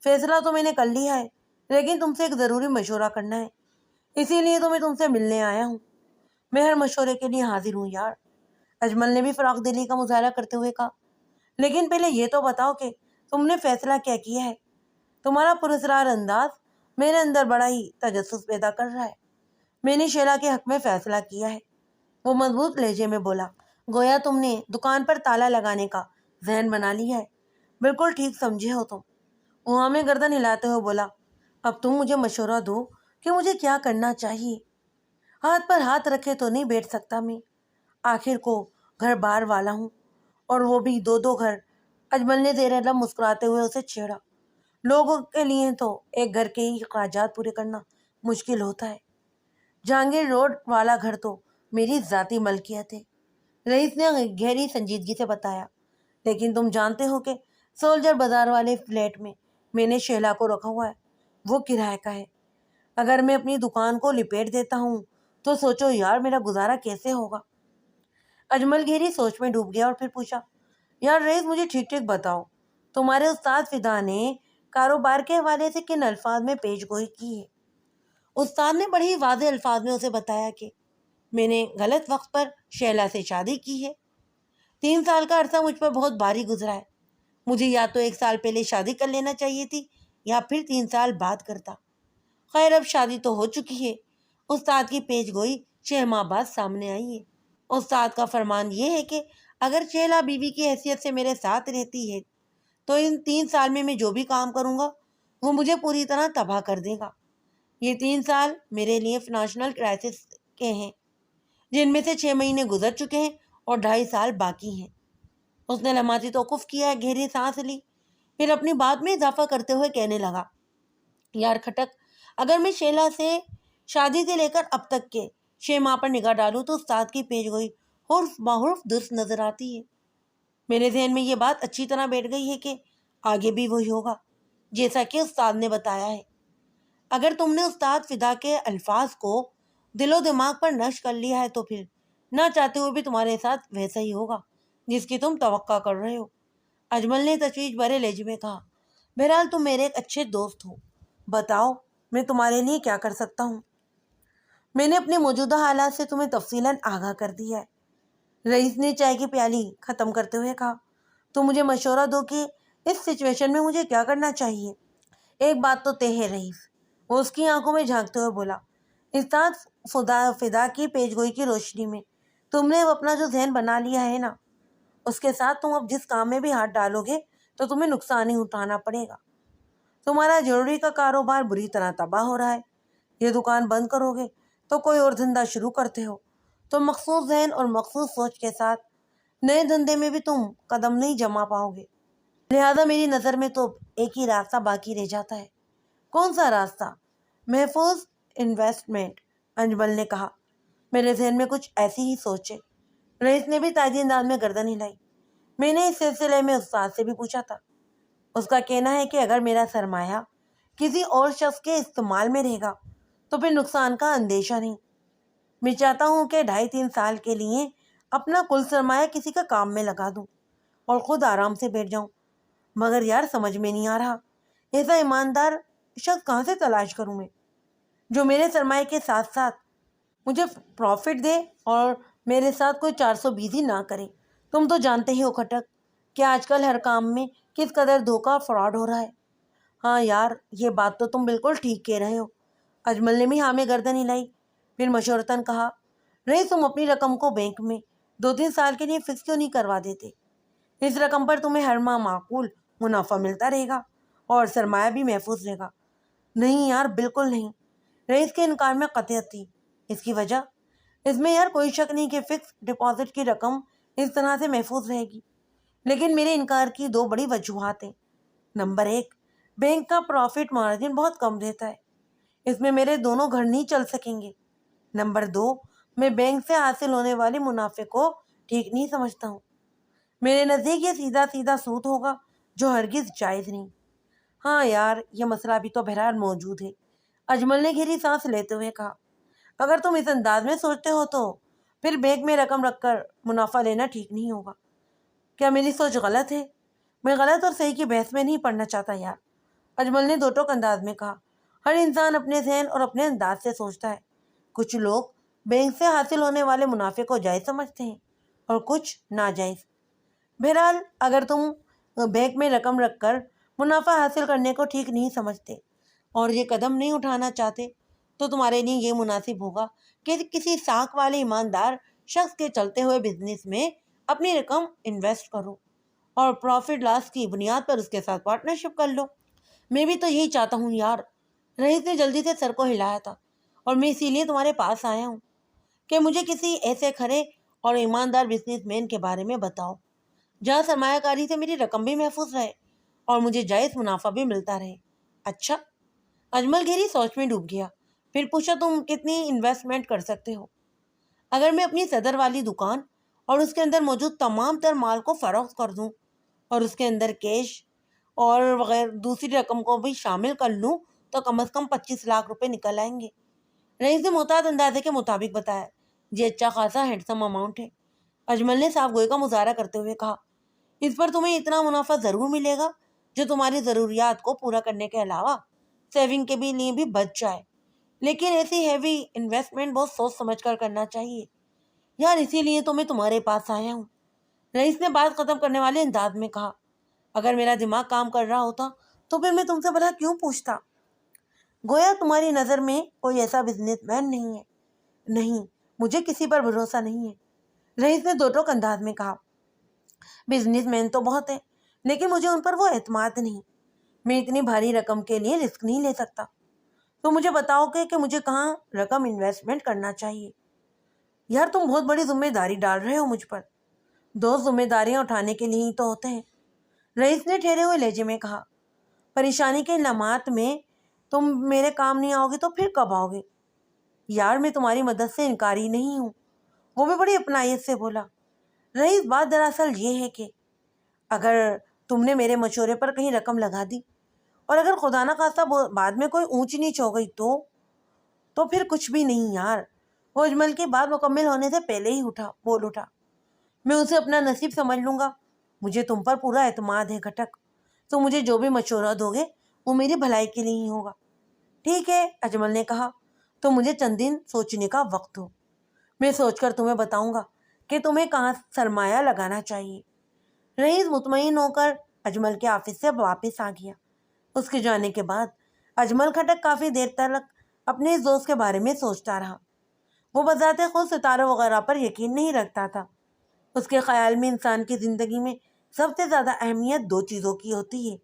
فیصلہ تو میں نے کر لیا ہے، لیکن تم سے ایک ضروری مشورہ کرنا ہے، اسی لیے تو میں تم سے ملنے آیا ہوں۔ میں ہر مشورے کے لیے حاضر ہوں یار، اجمل نے بھی فراخ دلی کا مظاہرہ کرتے ہوئے کہا۔ لیکن پہلے یہ تو بتاؤ کہ تم نے فیصلہ کیا کیا ہے؟ تمہارا پراسرار انداز میرے اندر بڑا ہی تجسس پیدا کر رہا ہے۔ میں نے شیلا کے حق میں فیصلہ کیا ہے، وہ مضبوط لہجے میں بولا، گویا تم نے دکان پر تالا لگانے کا ذہن بنا لیا ہے۔ بالکل ٹھیک سمجھے ہو تم، وہاں میں گردن ہلاتے ہوئے بولا۔ اب تم مجھے مشورہ دو کہ مجھے کیا کرنا چاہیے۔ ہاتھ پر ہاتھ رکھے تو نہیں بیٹھ سکتا میں، آخر کو گھر بار والا ہوں، اور وہ بھی 2 گھر۔ اجمل نے زیر لب مسکراتے ہوئے اسے چھیڑا۔ لوگوں کے لیے تو ایک گھر کے ہی اخراجات پورے کرنا مشکل ہوتا ہے، جہانگیر روڈ والا گھر تو میری ذاتی ملکیت ہے، رئیس نے گہری سنجیدگی سے بتایا۔ لیکن تم جانتے ہو کہ سولجر بازار والے فلیٹ میں نے شیلا کو رکھا ہوا ہے، وہ کرائے کا ہے۔ اگر میں اپنی دکان کو لپیٹ دیتا ہوں تو سوچو یار میرا گزارا کیسے ہوگا۔ اجمل گہری سوچ میں ڈوب گیا اور پھر پوچھا، یار رئیس مجھے ٹھیک ٹھیک بتاؤ، تمہارے استاد فدا نے کاروبار کے حوالے سے کن الفاظ میں پیش گوئی کی ہے؟ استاد نے بڑے ہی واضح الفاظ میں اسے بتایا کہ میں نے غلط وقت پر شیلا سے شادی کی ہے۔ 3 سال کا عرصہ مجھ پر بہت بھاری گزرا ہے، مجھے یا تو 1 سال پہلے شادی کر لینا چاہیے تھی یا پھر 3 سال بعد کرتا۔ خیر اب شادی تو ہو چکی ہے۔ استاد کی پیش گوئی 6 ماہ بعد سامنے آئی ہے۔ استاد کا فرمان یہ ہے کہ اگر شیلا بیوی کی حیثیت سے میرے ساتھ رہتی ہے تو ان 3 سال میں جو بھی کام کروں گا وہ مجھے پوری طرح تباہ کر دے گا۔ یہ 3 سال میرے لیے فنانشل کرائسس کے ہیں، جن میں سے 6 مہینے گزر چکے ہیں اور 2.5 سال باقی ہیں۔ اس نے لمحاتی توقف کیا، گہری سانس لی، پھر اپنی بات میں اضافہ کرتے ہوئے کہنے لگا، یار کھٹک، اگر میں شیلا سے شادی سے لے کر اب تک کے 6 ماہ پر نگاہ ڈالوں تو استاد کی پیش گوئی حرف بحرف درست نظر آتی ہے۔ میرے ذہن میں یہ بات اچھی طرح بیٹھ گئی ہے کہ آگے بھی وہی ہوگا جیسا کہ استاد نے بتایا ہے۔ اگر تم نے استاد فدا کے الفاظ کو دل و دماغ پر نشر کر لیا ہے تو پھر نہ چاہتے ہوئے بھی تمہارے ساتھ ویسا ہی ہوگا جس کی تم توقع کر رہے ہو۔ اجمل نے تشویش بھرے لہجے میں کہا، بہرحال تم میرے ایک اچھے دوست ہو، بتاؤ میں تمہارے لیے کیا کر سکتا ہوں؟ میں نے اپنے موجودہ حالات سے تمہیں تفصیلاً آگاہ کر دیا ہے۔ رئیس نے چائے کی پیالی ختم کرتے ہوئے کہا، تم مجھے مشورہ دو کہ اس سچویشن میں مجھے کیا کرنا چاہیے۔ ایک بات تو طے ہے رئیس، وہ اس کی آنکھوں میں جھانکتے ہوئے بولا، استاد فدا کی پیش گوئی کی روشنی میں تم نے اب اپنا جو ذہن بنا لیا ہے نا، اس کے ساتھ تم اب جس کام میں بھی ہاتھ ڈالو گے تو تمہیں نقصان ہی اٹھانا پڑے گا۔ تمہارا جوڑی کا کاروبار بری طرح تباہ ہو رہا ہے، یہ دکان بند کرو گے تو کوئی اور دھندا شروع کرتے ہو تو مخصوص ذہن اور مخصوص سوچ کے ساتھ نئے دھندے میں بھی تم قدم نہیں جما پاؤ گے۔ لہذا میری نظر میں تو ایک ہی راستہ باقی رہ جاتا ہے۔ کون سا راستہ؟ محفوظ انویسٹمنٹ، اجمل نے کہا۔ میرے ذہن میں کچھ ایسی ہی سوچ ہے۔ رئیس نے بھی تائیدی انداز میں گردن ہلائی۔ میں نے اس سلسلے میں استاد سے بھی پوچھا تھا، اس کا کہنا ہے کہ اگر میرا سرمایہ کسی اور شخص کے استعمال میں رہے گا تو پھر نقصان کا اندیشہ نہیں۔ میں چاہتا ہوں کہ 2.5-3 سال کے لیے اپنا کل سرمایہ کسی کا کام میں لگا دوں اور خود آرام سے بیٹھ جاؤں، مگر یار سمجھ میں نہیں آ رہا ایسا ایماندار شخص کہاں سے تلاش کروں میں جو میرے سرمایہ کے ساتھ ساتھ مجھے پروفٹ دے اور میرے ساتھ کوئی 420 نہ کرے۔ تم تو جانتے ہی ہو کھٹک کہ آج کل ہر کام میں کس قدر دھوکہ اور فراڈ ہو رہا ہے۔ ہاں یار، یہ بات تو تم بالکل ٹھیک کہہ رہے ہو۔ اجمل نے بھی ہاں میں گردن ہلائی، پھر مشورتاً کہا، رئیس تم اپنی رقم کو بینک میں 2-3 سال کے لیے فکس کیوں نہیں کروا دیتے؟ اس رقم پر تمہیں ہر ماہ معقول منافع ملتا رہے گا اور سرمایہ بھی محفوظ رہے گا۔ نہیں یار، بالکل نہیں۔ رئیس کے انکار میں قطعیت تھی۔ اس کی وجہ؟ اس میں یار کوئی شک نہیں کہ فکس ڈپازٹ کی رقم اس طرح سے محفوظ رہے گی، لیکن میرے انکار کی 2 بڑی وجوہات ہیں۔ نمبر 1، بینک کا پروفٹ مارجن بہت کم دیتا ہے، اس میں میرے دونوں گھر نہیں چل سکیں گے۔ نمبر 2، میں بینک سے حاصل ہونے والے منافع کو ٹھیک نہیں سمجھتا ہوں۔ میرے نزدیک یہ سیدھا سیدھا سود ہوگا جو ہرگز جائز نہیں۔ ہاں یار، یہ مسئلہ بھی تو بہرحال موجود ہے، اجمل نے گہری سانس لیتے ہوئے کہا۔ اگر تم اس انداز میں سوچتے ہو تو پھر بینک میں رقم رکھ کر منافع لینا ٹھیک نہیں ہوگا۔ کیا میری سوچ غلط ہے؟ میں غلط اور صحیح کی بحث میں نہیں پڑنا چاہتا یار، اجمل نے دو ٹوک انداز میں کہا۔ ہر انسان اپنے ذہن اور اپنے انداز سے سوچتا ہے۔ کچھ لوگ بینک سے حاصل ہونے والے منافع کو جائز سمجھتے ہیں اور کچھ ناجائز۔ بہرحال اگر تم بینک میں رقم رکھ کر منافع حاصل کرنے کو ٹھیک نہیں سمجھتے اور یہ قدم نہیں اٹھانا چاہتے تو تمہارے لیے یہ مناسب ہوگا کہ کسی ساکھ والے ایماندار شخص کے چلتے ہوئے بزنس میں اپنی رقم انویسٹ کرو اور پروفٹ لاس کی بنیاد پر اس کے ساتھ پارٹنرشپ کر لو۔ میں بھی تو یہی چاہتا ہوں یار، رئیس نے جلدی سے سر کو ہلایا تھا، اور میں اسی لیے تمہارے پاس آیا ہوں کہ مجھے کسی ایسے کھرے اور ایماندار بزنس مین کے بارے میں بتاؤ جہاں سرمایہ کاری سے میری رقم بھی محفوظ رہے اور مجھے جائز منافع بھی ملتا رہے۔ اچھا، اجمل گہری سوچ میں ڈوب گیا، پھر پوچھا، تم کتنی انویسٹمنٹ کر سکتے ہو؟ اگر میں اپنی صدر والی دکان اور اس کے اندر موجود تمام تر مال کو فروخت کر دوں اور اس کے اندر کیش اور وغیرہ دوسری رقم کو بھی شامل کر لوں تو کم از کم 25 لاکھ روپے نکل آئیں گے۔ رئیس نے محتاط اندازے کے مطابق بتایا، یہ اچھا خاصا ہینڈسم اماؤنٹ ہے۔ اجمل نے صاف گوئی کا مظاہرہ کرتے ہوئے کہا، اس پر تمہیں اتنا منافع ضرور ملے گا جو تمہاری ضروریات کو پورا کرنے کے علاوہ سیونگ کے لیے بھی بچ جائے، لیکن ایسی ہیوی انویسٹمنٹ بہت سوچ سمجھ کر کرنا چاہیے یار، اسی لیے تو میں تمہارے پاس آیا ہوں۔ رئیس نے بات ختم کرنے والے انداز میں کہا، اگر میرا دماغ کام کر رہا ہوتا تو پھر میں تم سے بھلا کیوں پوچھتا؟ گویا تمہاری نظر میں کوئی ایسا بزنس مین نہیں ہے۔ نہیں، مجھے کسی پر بھروسہ نہیں ہے، رئیس نے دو ٹوک انداز میں کہا۔ بزنس مین تو بہت ہیں، لیکن مجھے ان پر وہ اعتماد نہیں۔ میں اتنی بھاری رقم کے لیے رسک نہیں لے سکتا۔ تو مجھے بتاؤ کہ مجھے کہاں رقم انویسٹمنٹ کرنا چاہیے؟ یار تم بہت بڑی ذمہ داری ڈال رہے ہو مجھ پر۔ دو ذمہ داریاں اٹھانے کے لیے ہی تو ہوتے ہیں، رئیس نے ٹھہرے ہوئے لہجے میں کہا۔ پریشانی کے لمحات میں تم میرے کام نہیں آؤ گے تو پھر کب آؤ گے؟ یار میں تمہاری مدد سے انکاری نہیں ہوں، وہ بھی بڑی اپنائیت سے بولا۔ رئیس بات دراصل یہ ہے کہ اگر تم نے میرے مشورے پر کہیں رقم لگا دی اور اگر خدا نہ خواستہ بعد میں کوئی اونچ نیچ ہو گئی تو پھر کچھ بھی نہیں یار، وہ اجمل کی بات مکمل ہونے سے پہلے ہی بول اٹھا، میں اسے اپنا نصیب سمجھ لوں گا، مجھے تم پر پورا اعتماد ہے گھٹک، تو مجھے جو بھی مشورہ دو گے وہ میری بھلائی کے لیے ہی ہوگا۔ ٹھیک ہے، اجمل نے کہا، تو مجھے چند دن سوچنے کا وقت ہو، میں سوچ کر تمہیں بتاؤں گا کہ تمہیں کہاں سرمایہ لگانا چاہیے۔ رئیس مطمئن ہو کر اجمل کے آفس سے واپس آ گیا۔ اس کے جانے کے بعد اجمل کھٹک کافی دیر تک اپنے اس دوست کے بارے میں سوچتا رہا۔ وہ بذات خود ستاروں وغیرہ پر یقین نہیں رکھتا تھا۔ اس کے خیال میں انسان کی زندگی میں سب سے زیادہ اہمیت دو چیزوں کی ہوتی ہے،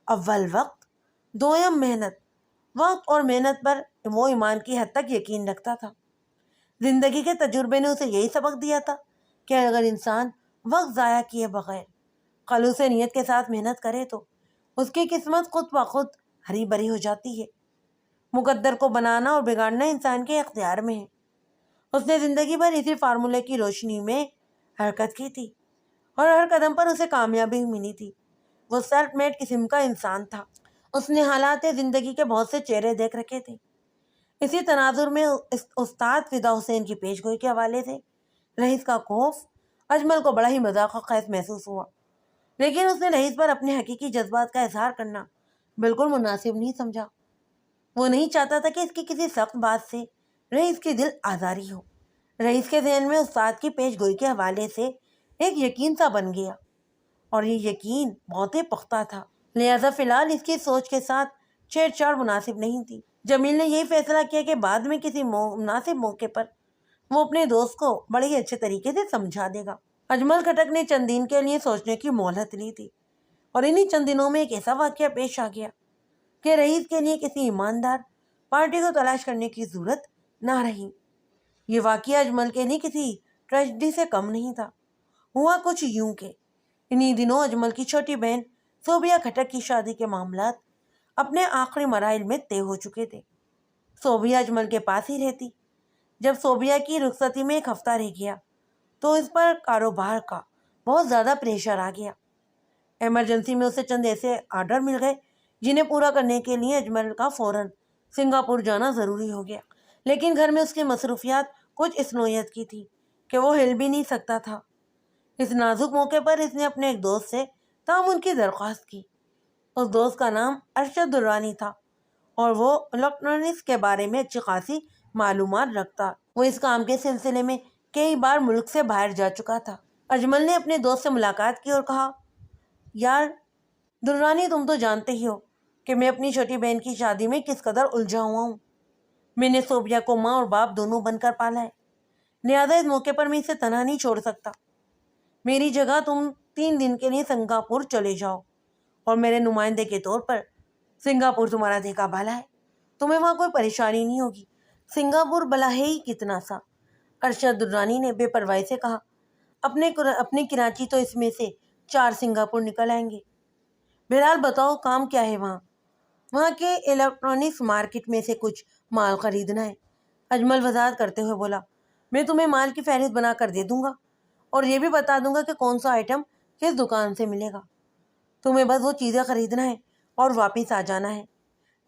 اول وقت، دوم محنت۔ وقت اور محنت پر وہ ایمان کی حد تک یقین رکھتا تھا۔ زندگی کے تجربے نے اسے یہی سبق دیا تھا کہ اگر انسان وقت ضائع کیے بغیر خلوص نیت کے ساتھ محنت کرے تو اس کی قسمت خود بخود ہری بھری ہو جاتی ہے۔ مقدر کو بنانا اور بگاڑنا انسان کے اختیار میں ہے۔ اس نے زندگی بھر اسی فارمولے کی روشنی میں حرکت کی تھی اور ہر قدم پر اسے کامیابی ملی تھی۔ وہ سیلف میڈ قسم کا انسان تھا۔ اس نے حالات زندگی کے بہت سے چہرے دیکھ رکھے تھے۔ اسی تناظر میں استاد فدا حسین کی پیش گوئی کے حوالے سے رئیس کا خوف اجمل کو بڑا ہی مذاق خیز محسوس ہوا، لیکن اس نے رئیس پر اپنے حقیقی جذبات کا اظہار کرنا بالکل مناسب نہیں سمجھا۔ وہ نہیں چاہتا تھا کہ اس کی کسی سخت بات سے رئیس کی دل آزاری ہو۔ رئیس کے ذہن میں استاد کی پیش گوئی کے حوالے سے ایک یقین سا بن گیا، اور یہ یقین بہت ہی پختہ تھا، لہذا فی الحال اس کی سوچ کے ساتھ چھیڑ چھاڑ مناسب نہیں تھی۔ جمیل نے یہی فیصلہ کیا کہ بعد میں کسی مناسب موقع پر وہ اپنے دوست کو بڑے ہی اچھے طریقے سے سمجھا دے گا۔ اجمل کھٹک نے چند دن کے لیے سوچنے کی مہلت لی تھی، اور انہی چند دنوں میں ایک ایسا واقعہ پیش آ گیا کہ رئیس کے لیے کسی ایماندار پارٹی کو تلاش کرنے کی ضرورت نہ رہی۔ یہ واقعہ اجمل کے لیے کسی ٹریجڈی سے کم نہیں تھا۔ ہوا کچھ یوں کہ انہی دنوں اجمل کی چھوٹی بہن صوبیہ کھٹک کی شادی کے معاملات اپنے آخری مراحل میں طے ہو چکے تھے۔ صوبیہ اجمل کے پاس ہی رہتی۔ جب صوبیہ کی رخصتی میں ایک ہفتہ رہ گیا تو اس پر کاروبار کا بہت زیادہ پریشر آ گیا۔ ایمرجنسی میں اسے چند ایسے آرڈر مل گئے جنہیں پورا کرنے کے لیے اجمل کا فوراً سنگاپور جانا ضروری ہو گیا، لیکن گھر میں اس کی مصروفیات کچھ اس نوعیت کی تھی کہ وہ ہل بھی نہیں سکتا تھا۔ اس نازک موقع پر اس نے اپنے ایک دوست سے تعاون کی درخواست کی۔ اس دوست کا نام ارشد درانی تھا اور وہ الیکٹرانکس کے بارے میں اچھی خاصی معلومات رکھتا۔ وہ اس کام کے سلسلے میں کئی بار ملک سے باہر جا چکا تھا۔ اجمل نے اپنے دوست سے ملاقات کی اور کہا، یار درانی، تم تو جانتے ہی ہو کہ میں اپنی چھوٹی بہن کی شادی میں کس قدر الجھا ہوا ہوں۔ میں نے صوبیہ کو ماں اور باپ دونوں بن کر پالا ہے، لہذا اس موقع پر میں اسے تنہا نہیں چھوڑ سکتا۔ میری جگہ تم 3 دن کے لیے سنگاپور چلے جاؤ اور میرے نمائندے کے طور پر سنگاپور تمہارا دیکھا بھالا ہے، تمہیں وہاں کوئی پریشانی نہیں ہوگی۔ سنگاپور بلا ہے ہی کتنا سا، ارشد درانی نے بے پرواہی سے کہا، اپنے کراچی تو اس میں سے 4 سنگاپور نکل آئیں گے۔ بہرحال بتاؤ کام کیا ہے وہاں کے الیکٹرانکس مارکیٹ میں سے کچھ مال خریدنا ہے۔ اجمل وضاحت کرتے ہوئے بولا، میں تمہیں مال کی فہرست بنا کر دے دوں گا اور یہ بھی بتا دوں گا کہ کون سا آئٹم کس دکان سے ملے گا۔ تمہیں بس وہ چیزیں خریدنا ہے اور واپس آ جانا ہے۔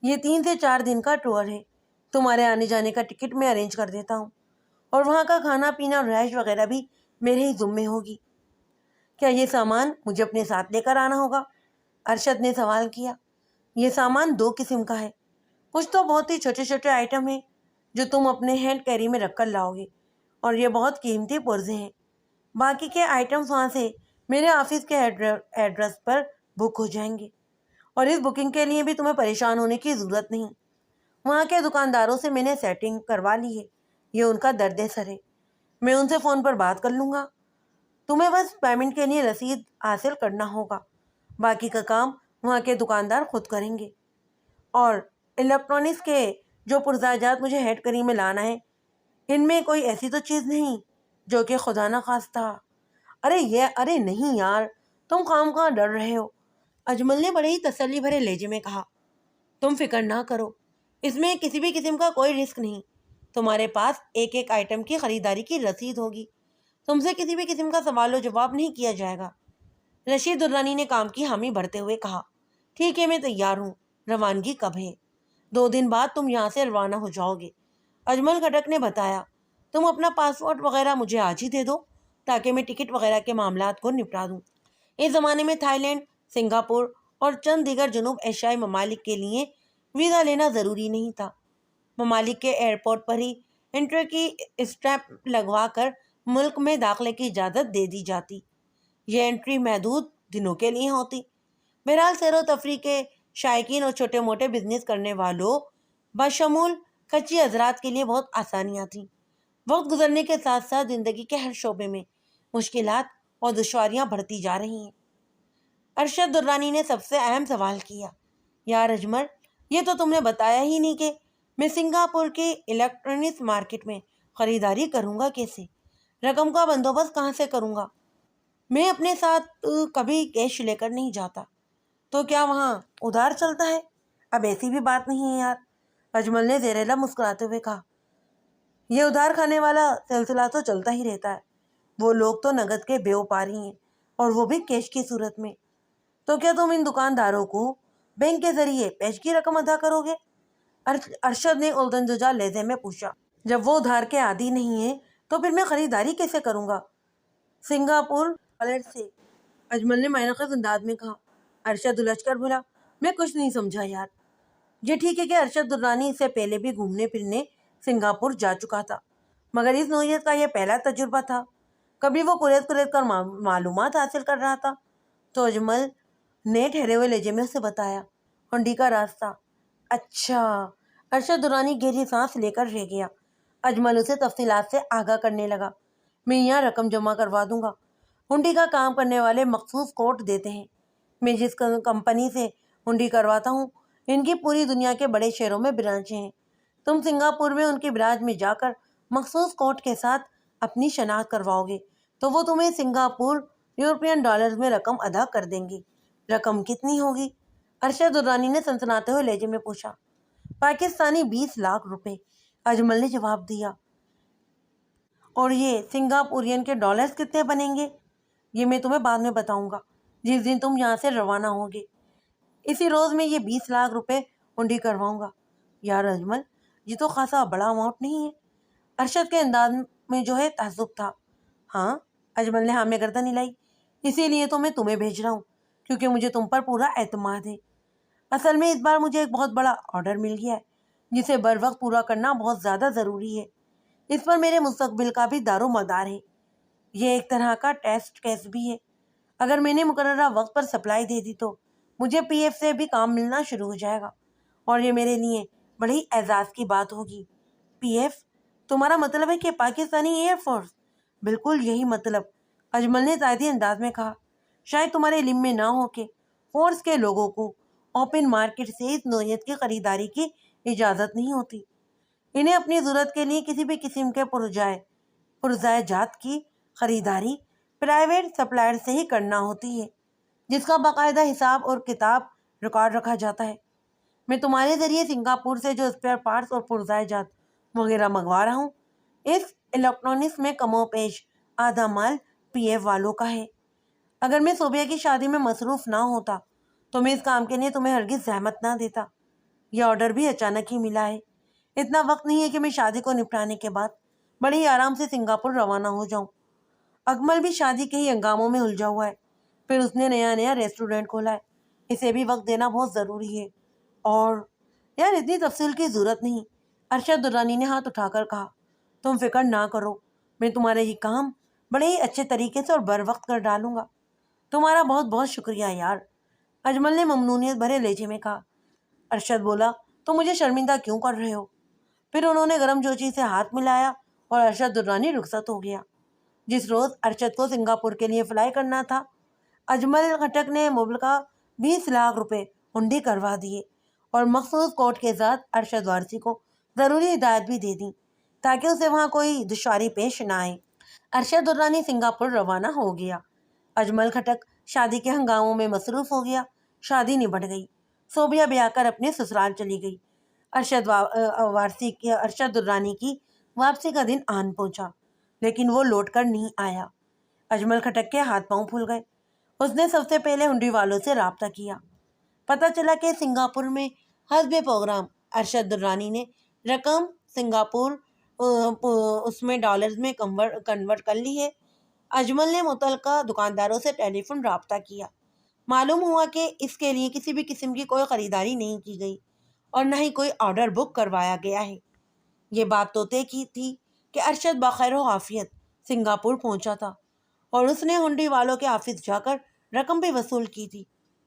یہ 3 سے 4 دن کا ٹور ہے۔ تمہارے آنے جانے کا ٹکٹ میں ارینج کر دیتا ہوں اور وہاں کا کھانا پینا اور رہائش وغیرہ بھی میرے ہی ذمے ہوگی۔ کیا یہ سامان مجھے اپنے ساتھ لے کر آنا ہوگا؟ ارشد نے سوال کیا۔ یہ سامان 2 قسم کا ہے، کچھ تو بہت ہی چھوٹے چھوٹے آئٹم ہیں جو تم اپنے ہینڈ کیری میں رکھ کر لاؤ گے اور یہ بہت قیمتی پرزے ہیں۔ باقی کے آئٹمز وہاں سے میرے آفس کے ایڈریس پر بک ہو جائیں گے، اور اس بکنگ کے لیے بھی تمہیں پریشان ہونے کی ضرورت نہیں۔ وہاں کے دکانداروں سے میں نے سیٹنگ کروا لی ہے، یہ ان کا درد سر ہے، میں ان سے فون پر بات کر لوں گا۔ تمہیں بس پیمنٹ کے لیے رسید حاصل کرنا ہوگا، باقی کا کام وہاں کے دکاندار خود کریں گے۔ اور الیکٹرانکس کے جو پرزاجات مجھے ہیڈ کری میں لانا ہے، ان میں کوئی ایسی تو چیز نہیں جو کہ خدا نہ خواستہ۔ ارے نہیں یار، تم خواہ ڈر رہے ہو، اجمل نے بڑے ہی تسلی بھرے لہجے میں کہا۔ تم فکر نہ کرو، اس میں کسی بھی قسم کا کوئی رسک نہیں۔ تمہارے پاس ایک ایک آئٹم کی خریداری کی رسید ہوگی، تم سے کسی بھی قسم کا سوال و جواب نہیں کیا جائے گا۔ رشید درانی نے کام کی حامی بھرتے ہوئے کہا، ٹھیک ہے، میں تیار ہوں۔ روانگی کب ہے؟ 2 دن بعد تم یہاں سے روانہ ہو جاؤ گے، اجمل کھٹک نے بتایا۔ تم اپنا پاسپورٹ وغیرہ مجھے آج ہی دے دو تاکہ میں ٹکٹ وغیرہ کے معاملات کو نپٹا دوں۔ اس زمانے میں تھائی لینڈ، سنگاپور اور چند دیگر جنوب ایشیائی ممالک کے لیے ویزا لینا ضروری نہیں تھا۔ ممالک کے ایئرپورٹ پر ہی انٹری کی اسٹیمپ لگوا کر ملک میں داخلے کی اجازت دے دی جاتی۔ یہ انٹری محدود دنوں کے لیے ہوتی۔ بہرحال سیر و تفریح کے شائقین اور چھوٹے موٹے بزنس کرنے والوں بشمول کچی حضرات کے لیے بہت آسانیاں تھیں۔ وقت گزرنے کے ساتھ ساتھ زندگی کے ہر شعبے میں مشکلات اور دشواریاں بڑھتی جا رہی ہیں۔ ارشد درانی نے سب سے اہم سوال کیا، یار اجمل، یہ تو تم نے بتایا ہی نہیں کہ میں سنگاپور کے الیکٹرانکس مارکیٹ میں خریداری کروں گا کیسے؟ رقم کا بندوبست کہاں سے کروں گا؟ میں اپنے ساتھ کبھی کیش لے کر نہیں جاتا۔ تو کیا وہاں ادھار چلتا ہے؟ اب ایسی بھی بات نہیں ہے یار، اجمل نے زیر لب مسکراتے ہوئے کہا۔ یہ ادھار کھانے والا سلسلہ تو چلتا ہی رہتا ہے۔ وہ لوگ تو نقد کے بے وپاری ہیں، اور وہ بھی کیش کی صورت میں۔ تو کیا تم ان دکانداروں کو بینک کے ذریعے پیشگی رقم ادا کرو گے؟ ارشد نے الدندجہ لہجے میں پوچھا۔ جب وہ ادھار کے عادی نہیں ہیں تو پھر میں خریداری کیسے کروں گا؟ سنگاپور ڈالر سے، اجمل نے معنی خیز انداز میں کہا۔ ارشد الجھ کر بولا، میں کچھ نہیں سمجھا یار۔ یہ ٹھیک ہے کہ ارشد درانی اس سے پہلے بھی گھومنے پھرنے سنگاپور جا چکا تھا، مگر اس نوعیت کا یہ پہلا تجربہ تھا۔ کبھی وہ کریت کر معلومات حاصل کر رہا تھا تو اجمل نے ٹھہرے ہوئے لہجے میں اسے بتایا، ہنڈی کا راستہ۔ اچھا، ارشد درانی گہری سانس لے کر رہ گیا۔ اجمل اسے تفصیلات سے آگاہ کرنے لگا۔ میں یہاں رقم جمع کروا دوں گا۔ ہنڈی کا کام کرنے والے مخصوص کوڈ دیتے ہیں۔ میں جس کمپنی سے ہنڈی کرواتا ہوں، ان کی پوری دنیا کے بڑے شہروں میں برانچیں ہیں۔ تم سنگاپور میں ان کی برانچ میں جا کر مخصوص کوڈ کے ساتھ اپنی شناخت کرواؤ گے تو وہ تمہیں سنگاپور یورپین ڈالرز میں رقم ادا کر دیں گے۔ رقم کتنی ہوگی؟ ارشد درانی نے سنسناتے ہوئے لہجے میں پوچھا۔ پاکستانی 20 لاکھ روپے، اجمل نے جواب دیا۔ اور یہ سنگاپورین کے ڈالرز کتنے بنیں گے؟ یہ میں تمہیں بعد میں بتاؤں گا، جس دن تم یہاں سے روانہ ہوگے۔ اسی روز میں یہ 20 لاکھ روپے ہنڈی کرواؤں گا۔ یار اجمل، یہ تو خاصا بڑا اماؤنٹ نہیں ہے؟ ارشد کے انداز میں جو ہے تعجب تھا۔ ہاں، اجمل نے ہاں میں گردن ہلائی، اسی لیے تو میں تمہیں بھیج رہا ہوں، کیونکہ مجھے تم پر پورا اعتماد ہے۔ اصل میں اس بار مجھے ایک بہت بڑا آرڈر مل گیا ہے، جسے بر وقت پورا کرنا بہت زیادہ ضروری ہے۔ اس پر میرے مستقبل کا بھی دار و مدار ہے۔ یہ ایک طرح کا ٹیسٹ کیس بھی ہے۔ اگر میں نے مقررہ وقت پر سپلائی دے دی تو مجھے پی ایف سے بھی کام ملنا شروع ہو جائے گا، اور یہ میرے لیے بڑی اعزاز کی بات ہوگی۔ P F? تمہارا مطلب ہے کہ پاکستانی ایئر فورس؟ بالکل یہی مطلب، اجمل نے زائدی انداز میں کہا۔ شاید تمہارے علم میں نہ ہو کہ فورس کے لوگوں کو اوپن مارکیٹ سے اس نوعیت کی خریداری کی اجازت نہیں ہوتی۔ انہیں اپنی ضرورت کے لیے کسی بھی قسم کے پرزائے جات کی خریداری پرائیویٹ سپلائر سے ہی کرنا ہوتی ہے، جس کا باقاعدہ حساب اور کتاب ریکارڈ رکھا جاتا ہے۔ میں تمہارے ذریعے سنگاپور سے جو اسپیئر پارٹس اور پرزائے جات وغیرہ منگوا رہا ہوں، اس الیکٹرانکس میں کم و بیش آدھا مال پی ایف والوں کا ہے۔ اگر میں صوبیہ کی شادی میں مصروف نہ ہوتا تو میں اس کام کے لیے تمہیں ہرگز زحمت نہ دیتا۔ یہ آرڈر بھی اچانک ہی ملا ہے۔ اتنا وقت نہیں ہے کہ میں شادی کو نپٹانے کے بعد بڑے ہی آرام سے سنگاپور روانہ ہو جاؤں۔ اکمل بھی شادی کے ہی ہنگاموں میں الجھا ہوا ہے، پھر اس نے نیا ریسٹورینٹ کھولا ہے، اسے بھی وقت دینا بہت ضروری ہے۔ اور یار اتنی تفصیل کی ضرورت نہیں، ارشد درانی نے ہاتھ اٹھا کر کہا۔ تم فکر نہ کرو، میں تمہارے یہ کام بڑے ہی اچھے طریقے سے اور بر وقت کر ڈالوں گا۔ تمہارا بہت بہت شکریہ یار، اجمل نے ممنونیت بھرے لہجے میں کہا۔ ارشد بولا، تم مجھے شرمندہ کیوں کر رہے ہو؟ پھر انہوں نے گرم جوشی سے ہاتھ ملایا اور ارشد درانی رخصت ہو گیا۔ جس روز ارشد کو سنگاپور کے لیے فلائی کرنا تھا، اجمل خٹک نے مبلغہ 20 لاکھ روپے ہنڈی کروا دیے اور مخصوص کوڈ کے ساتھ ارشد وارثی کو ضروری ہدایت بھی دے دی تاکہ اسے وہاں کوئی دشواری پیش نہ آئے۔ ارشد درانی سنگاپور روانہ ہو گیا۔ اجمل خٹک شادی کے ہنگاموں میں مصروف ہو گیا۔ شادی نبٹ گئی، صوبیہ بیاہ کر اپنے سسرال چلی گئی۔ ارشد درانی کی واپسی کا دن آن پہنچا، لیکن وہ لوٹ کر نہیں آیا۔ اجمل خٹک کے ہاتھ پاؤں پھول گئے۔ اس نے سب سے پہلے ہنڈی والوں سے رابطہ کیا۔ پتہ چلا کہ سنگاپور میں حسب پروگرام ارشد درانی نے رقم سنگاپور اس میں ڈالرز میں کنورٹ کر لی ہے۔ اجمل نے متعلقہ دکانداروں سے ٹیلی فون رابطہ کیا۔ معلوم ہوا کہ اس کے لیے کسی بھی قسم کی کوئی خریداری نہیں کی گئی اور نہ ہی کوئی آرڈر بک کروایا گیا ہے۔ یہ بات تو طے کی تھی کہ ارشد بخیر و عافیت سنگاپور پہنچا تھا اور اس نے ہنڈی والوں کے آفس جا کر رقم بھی وصول کی تھی۔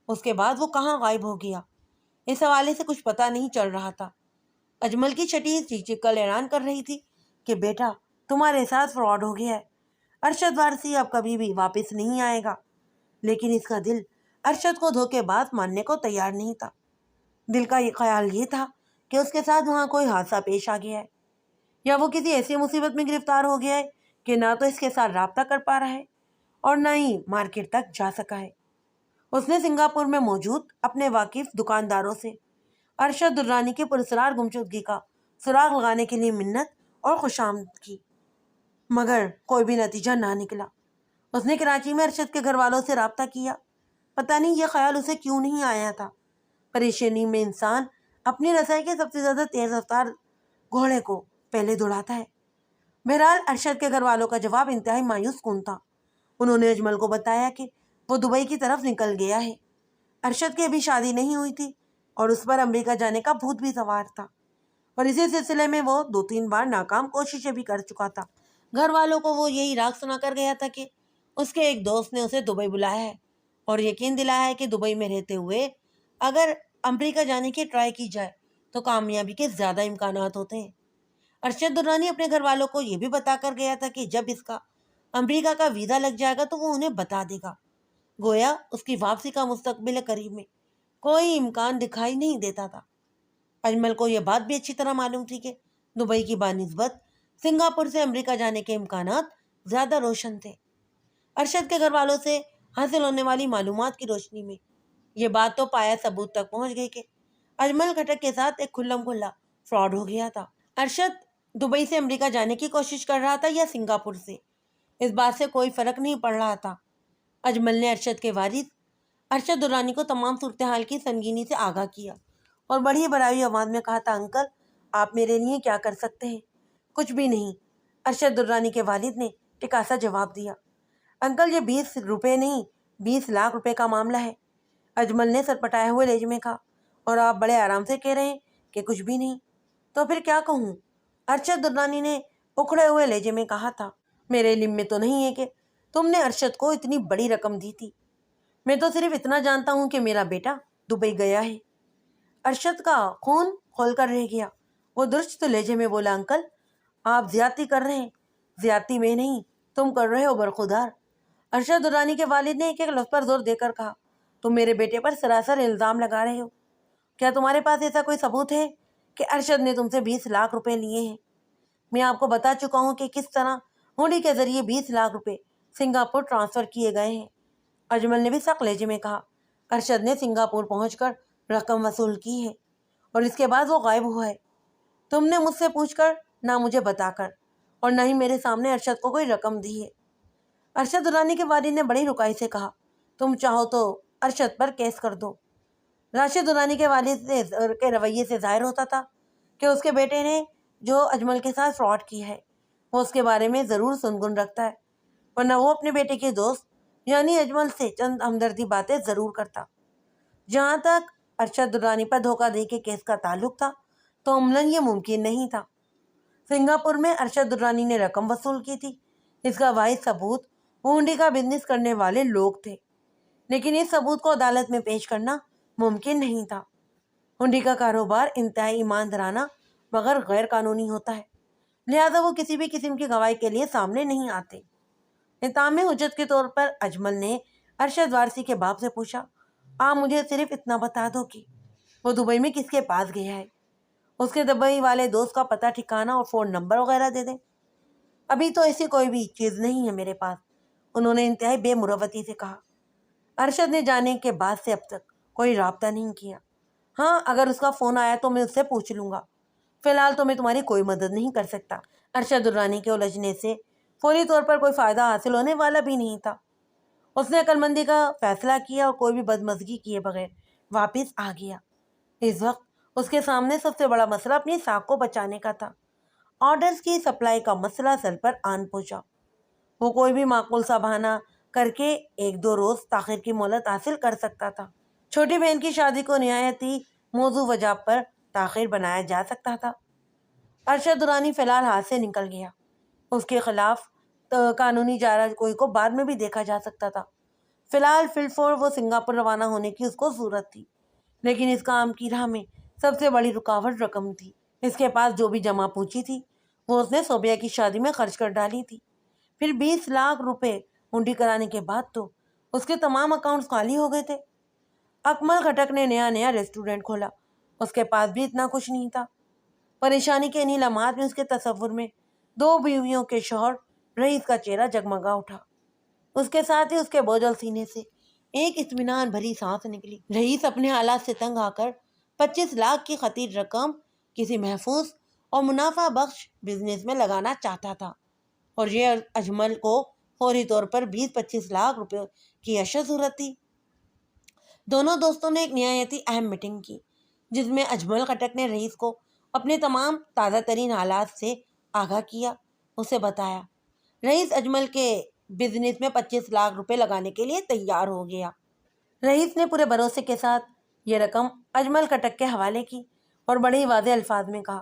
اس کے بعد وہ کہاں غائب ہو گیا، اس حوالے سے کچھ پتہ نہیں چل رہا تھا۔ اجمل کی چھٹی چیخ کر اعلان کر رہی تھی کہ بیٹا تمہارے ساتھ فراڈ ہو گیا ہے، ارشد وارثی اب کبھی بھی واپس نہیں آئے گا۔ لیکن اس کا دل ارشد کو دھوکے باز ماننے کو تیار نہیں تھا۔ دل کا یہ خیال یہ تھا کہ اس کے ساتھ وہاں کوئی حادثہ پیش آ گیا ہے، یا وہ کسی ایسی مصیبت میں گرفتار ہو گیا ہے کہ نہ تو اس کے ساتھ رابطہ کر پا رہا ہے اور نہ ہی مارکیٹ تک جا سکا ہے۔ اس نے سنگاپور میں موجود اپنے واقف دکانداروں سے ارشد درانی کی پراسرار گمشدگی کا سراغ لگانے کے لیے منت اور خوشامد کی، مگر کوئی بھی نتیجہ نہ نکلا۔ اس نے کراچی میں ارشد کے گھر والوں سے رابطہ کیا، پتہ نہیں یہ خیال اسے کیوں نہیں آیا تھا۔ پریشانی میں انسان اپنی رسائی کے سب سے زیادہ تیز رفتار گھوڑے کو پہلے دوڑاتا ہے۔ بہرحال ارشد کے گھر والوں کا جواب انتہائی مایوس کن تھا۔ انہوں نے اجمل کو بتایا کہ وہ دبئی کی طرف نکل گیا ہے۔ ارشد کی ابھی شادی نہیں ہوئی تھی اور اس پر امریکہ جانے کا بھوت بھی سوار تھا، اور اسی سلسلے میں وہ 2-3 بار ناکام کوششیں بھی کر چکا تھا۔ گھر والوں کو وہ یہی راز سنا کر گیا تھا کہ اس کے ایک دوست نے اسے دبئی بلایا ہے اور یقین دلایا ہے کہ دبئی میں رہتے ہوئے اگر امریکہ جانے کی ٹرائی کی جائے تو کامیابی کے زیادہ امکانات ہوتے ہیں۔ ارشد درانی اپنے گھر والوں کو یہ بھی بتا کر گیا تھا کہ جب اس کا امریکہ کا ویزا لگ جائے گا تو وہ انہیں بتا دے گا۔ گویا اس کی واپسی کا مستقبل قریب میں کوئی امکان دکھائی نہیں دیتا تھا۔ اجمل کو یہ بات بھی اچھی طرح معلوم تھی کہ دبئی کی بانسبت سنگاپور سے امریکہ جانے کے امکانات زیادہ روشن تھے۔ ارشد کے گھر والوں سے حاصل ہونے والی معلومات کی روشنی میں یہ بات تو پایا ثبوت تک پہنچ گئی کہ اجمل کھٹک کے ساتھ ایک کھلم کھلا فراڈ ہو گیا تھا۔ ارشد دبئی سے امریکہ جانے کی کوشش کر رہا تھا یا سنگاپور سے، اس بات سے کوئی فرق نہیں پڑ رہا تھا۔ اجمل نے ارشد کے والد ارشد درانی کو تمام صورتحال کی سنگینی سے آگاہ کیا اور بڑی بڑائی آواز میں کہا تھا، انکل آپ میرے لیے کیا کر سکتے ہیں؟ کچھ بھی نہیں، ارشد درانی کے والد نے ٹکاسا جواب دیا۔ انکل یہ 20 روپے نہیں 20 لاکھ روپے کا معاملہ ہے، اجمل نے سر پٹائے ہوئے لہجے میں کہا، اور آپ بڑے آرام سے کہہ رہے ہیں کہ کچھ بھی نہیں، تو پھر کیا کہوں؟ ارشد درانی نے اکھڑے ہوئے لہجے میں کہا تھا، میرے علم میں تو نہیں ہے کہ تم نے ارشد کو اتنی بڑی رقم دی تھی، میں تو صرف اتنا جانتا ہوں کہ میرا بیٹا دبئی گیا ہے۔ ارشد کا خون کھول کر رہ گیا۔ وہ درست لہجے میں بولا، انکل آپ زیادتی کر رہے ہیں۔ زیادتی میں نہیں، تم کر رہے ہو برخودار۔ ارشد درانی کے والد نے ایک ایک لفظ پر زور دے کر کہا، تم میرے بیٹے پر سراسر الزام لگا رہے ہو۔ کیا تمہارے پاس ایسا کوئی ثبوت ہے کہ ارشد نے تم سے 20 لاکھ روپے لیے ہیں؟ میں آپ کو بتا چکا ہوں کہ کس طرح ہنڈی کے ذریعے 20 لاکھ روپے سنگاپور ٹرانسفر کیے گئے ہیں۔ اجمل نے بھی سخت لہجے میں کہا، ارشد نے سنگاپور پہنچ کر رقم وصول کی ہے اور اس کے بعد وہ غائب ہوا ہے۔ تم نے مجھ سے پوچھ کر، نہ مجھے بتا کر، اور نہ ہی میرے سامنے ارشد کو کوئی رقم دی ہے۔ ارشد درانی کے والد نے بڑی رکائی سے کہا، تم چاہو تو ارشد پر کیس کر دو۔ راشد درانی کے والد کے رویے سے ظاہر ہوتا تھا کہ اس کے بیٹے نے جو اجمل کے ساتھ فراڈ کیا ہے وہ اس کے بارے میں ضرور سنگن رکھتا ہے، ورنہ وہ اپنے بیٹے کے دوست یعنی اجمل سے چند ہمدردی باتیں ضرور کرتا۔ جہاں تک ارشد درانی پر دھوکہ دہی کے کیس کا تعلق تھا تو عملاً یہ ممکن نہیں تھا۔ سنگاپور میں ارشد درانی نے رقم وصول کی تھی، اس کا واحد ثبوت وہ ہنڈی کا بزنس کرنے والے لوگ تھے، لیکن اس ثبوت کو عدالت میں پیش کرنا ممکن نہیں تھا۔ ہنڈی کا کاروبار انتہائی ایماندارانہ مگر غیر قانونی ہوتا ہے، لہذا وہ کسی بھی قسم کی گواہی کے لیے سامنے نہیں آتے۔ اتمام حجت کے طور پر اجمل نے ارشد وارثی کے باپ سے پوچھا، آپ مجھے صرف اتنا بتا دو کہ وہ دبئی میں کس کے پاس گیا ہے، اس کے دبئی والے دوست کا پتہ ٹھکانہ اور فون نمبر وغیرہ دے دیں۔ ابھی تو ایسی کوئی بھی چیز نہیں ہے میرے پاس، انہوں نے انتہائی بے مروتی سے کہا۔ ارشد نے جانے کے بعد سے اب تک کوئی رابطہ نہیں کیا۔ ہاں اگر اس کا فون آیا تو میں اس سے پوچھ لوں گا، فی الحال تو میں تمہاری کوئی مدد نہیں کر سکتا۔ ارشد درانی کے الجھنے سے فوری طور پر کوئی فائدہ حاصل ہونے والا بھی نہیں تھا۔ اس نے عقل مندی کا فیصلہ کیا اور کوئی بھی بدمزگی کیے بغیر واپس آ گیا۔ اس وقت اس کے سامنے سب سے بڑا مسئلہ اپنی ساکھ کو بچانے کا تھا آرڈرز کی سپلائی کا مسئلہ سر پر آن پہنچا۔ وہ کوئی بھی معقول سا بہانہ کر کے 1-2 روز تاخیر کی مہلت حاصل کر سکتا تھا۔ چھوٹی بہن کی شادی کو نہایتی موضوع وجہ پر تاخیر بنایا جا سکتا تھا۔ ارشد درانی فی الحال ہاتھ سے نکل گیا۔ اس کے خلاف قانونی چارہ کوئی کو بعد میں بھی دیکھا جا سکتا تھا۔ فی الحال فل وہ سنگاپور روانہ ہونے کی اس کو ضرورت تھی، لیکن اس کام کی راہ میں سب سے بڑی رکاوٹ رقم تھی۔ اس کے پاس جو بھی جمع پونچی تھی وہ اس نے صوبیہ کی شادی میں خرچ کر ڈالی تھی۔ پھر 20 لاکھ روپے ہنڈی کرانے کے بعد تو اس کے تمام اکاؤنٹس خالی ہو گئے تھے۔ اکمل خٹک نے نیا ریسٹورنٹ کھولا۔ اس کے پاس بھی اتنا کچھ نہیں تھا۔ پریشانی کے انہی لمحات میں اس کے تصور میں 2 بیویوں کے شوہر رئیس کا چہرہ جگمگا اٹھا۔ اس کے ساتھ ہی اس کے بوجھل سینے سے ایک اطمینان بھری سانس نکلی۔ رئیس اپنے حالات سے تنگ آ کر 25 لاکھ کی خطیر رقم کسی محفوظ اور منافع بخش بزنس میں لگانا چاہتا تھا، اور یہ اجمل کو فوری طور پر 20-25 لاکھ روپے کی اشد ضرورت تھی۔ دونوں دوستوں نے ایک نہایتی اہم میٹنگ کی، جس میں اجمل خٹک نے رئیس کو اپنے تمام تازہ ترین حالات سے آگاہ کیا۔ اسے بتایا رئیس اجمل کے بزنس میں 25 لاکھ روپے لگانے کے لیے تیار ہو گیا۔ رئیس نے پورے بھروسے کے ساتھ یہ رقم اجمل خٹک کے حوالے کی اور بڑے ہی واضح الفاظ میں کہا،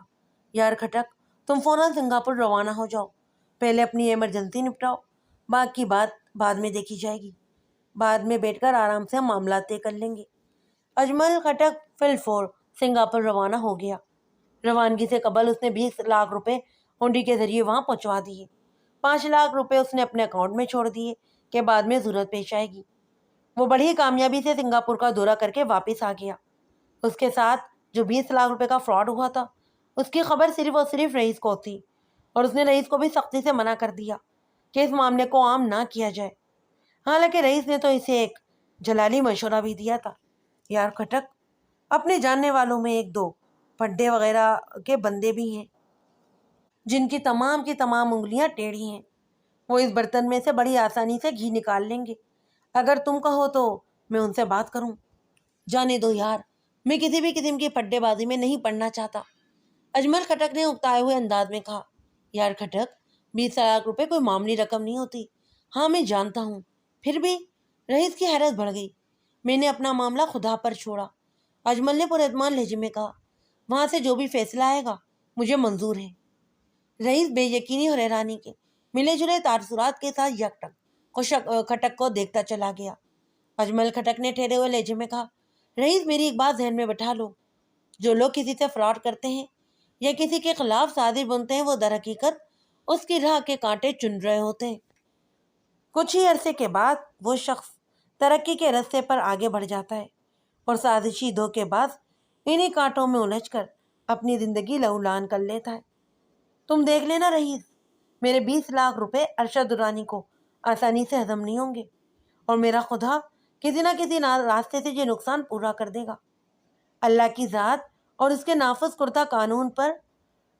یار خٹک، تم فوراً سنگاپور روانہ ہو جاؤ۔ پہلے اپنی ایمرجنسی نپٹاؤ، باقی بات بعد میں دیکھی جائے گی۔ بعد میں بیٹھ کر آرام سے ہم معاملات طے کر لیں گے۔ اجمل خٹک فل سنگاپور روانہ ہو گیا۔ روانگی سے قبل اس نے 20 لاکھ روپے ہنڈی کے ذریعے وہاں پہنچوا دیے۔ 5 لاکھ روپے اس نے اپنے اکاؤنٹ میں چھوڑ دیے کہ بعد میں ضرورت پیش آئے گی۔ وہ بڑی کامیابی سے سنگاپور کا دورہ کر کے واپس آ گیا۔ اس کے ساتھ جو 20 لاکھ روپے کا فراڈ ہوا تھا، اس کی خبر صرف اور صرف رئیس کو تھی، اور اس نے رئیس کو بھی سختی سے منع کر دیا کہ اس معاملے کو عام نہ کیا جائے۔ حالانکہ رئیس نے تو اسے ایک جلالی مشورہ بھی دیا تھا، یار خٹک، اپنے جاننے والوں میں 1-2 پڈے وغیرہ کے بندے بھی ہیں جن کی تمام انگلیاں ٹیڑھی ہیں۔ وہ اس برتن میں سے بڑی آسانی سے گھی نکال لیں گے۔ اگر تم کہو تو میں ان سے بات کروں۔ جانے دو یار، میں کسی بھی قسم کی پڈے بازی میں نہیں پڑنا چاہتا۔ اجمل خٹک نے اکتائے ہوئے انداز میں کہا، یار خٹک، 20 لاکھ روپے کوئی معمولی رقم نہیں ہوتی۔ ہاں میں جانتا ہوں، پھر بھی۔ رئیس کی حیرت بڑھ گئی۔ میں نے اپنا معاملہ خدا پر چھوڑا، اجمل نے پراعتماد لہجے میں کہا۔ وہاں سے جو بھی فیصلہ آئے گا مجھے منظور ہے۔ رئیس بے یقینی اور حیرانی کے ملے جلے تاثرات کے ساتھ خٹک کو دیکھتا چلا گیا۔ اجمل خٹک نے ٹھہرے ہوئے لہجے میں کہا، رئیس میری ایک بات ذہن میں بٹھا لو، جو لوگ کسی سے فراڈ کرتے ہیں یا کسی کے خلاف سازش بنتے ہیں، وہ در حقیقت اس کی راہ کے کانٹے چن رہے ہوتے ہیں۔ کچھ ہی عرصے کے بعد وہ شخص ترقی کے رستے پر آگے بڑھ جاتا ہے اور سازشی دھوکے باز انہی کانٹوں میں الجھ کر اپنی زندگی لہولان کر لیتا ہے۔ تم دیکھ لینا رئیس، میرے 20 لاکھ روپے ارشد درانی کو آسانی سے ہضم نہیں ہوں گے، اور میرا خدا کسی نہ کسی راستے سے یہ نقصان پورا کر دے گا۔ اللہ کی ذات اور اس کے نافذ کردہ قانون پر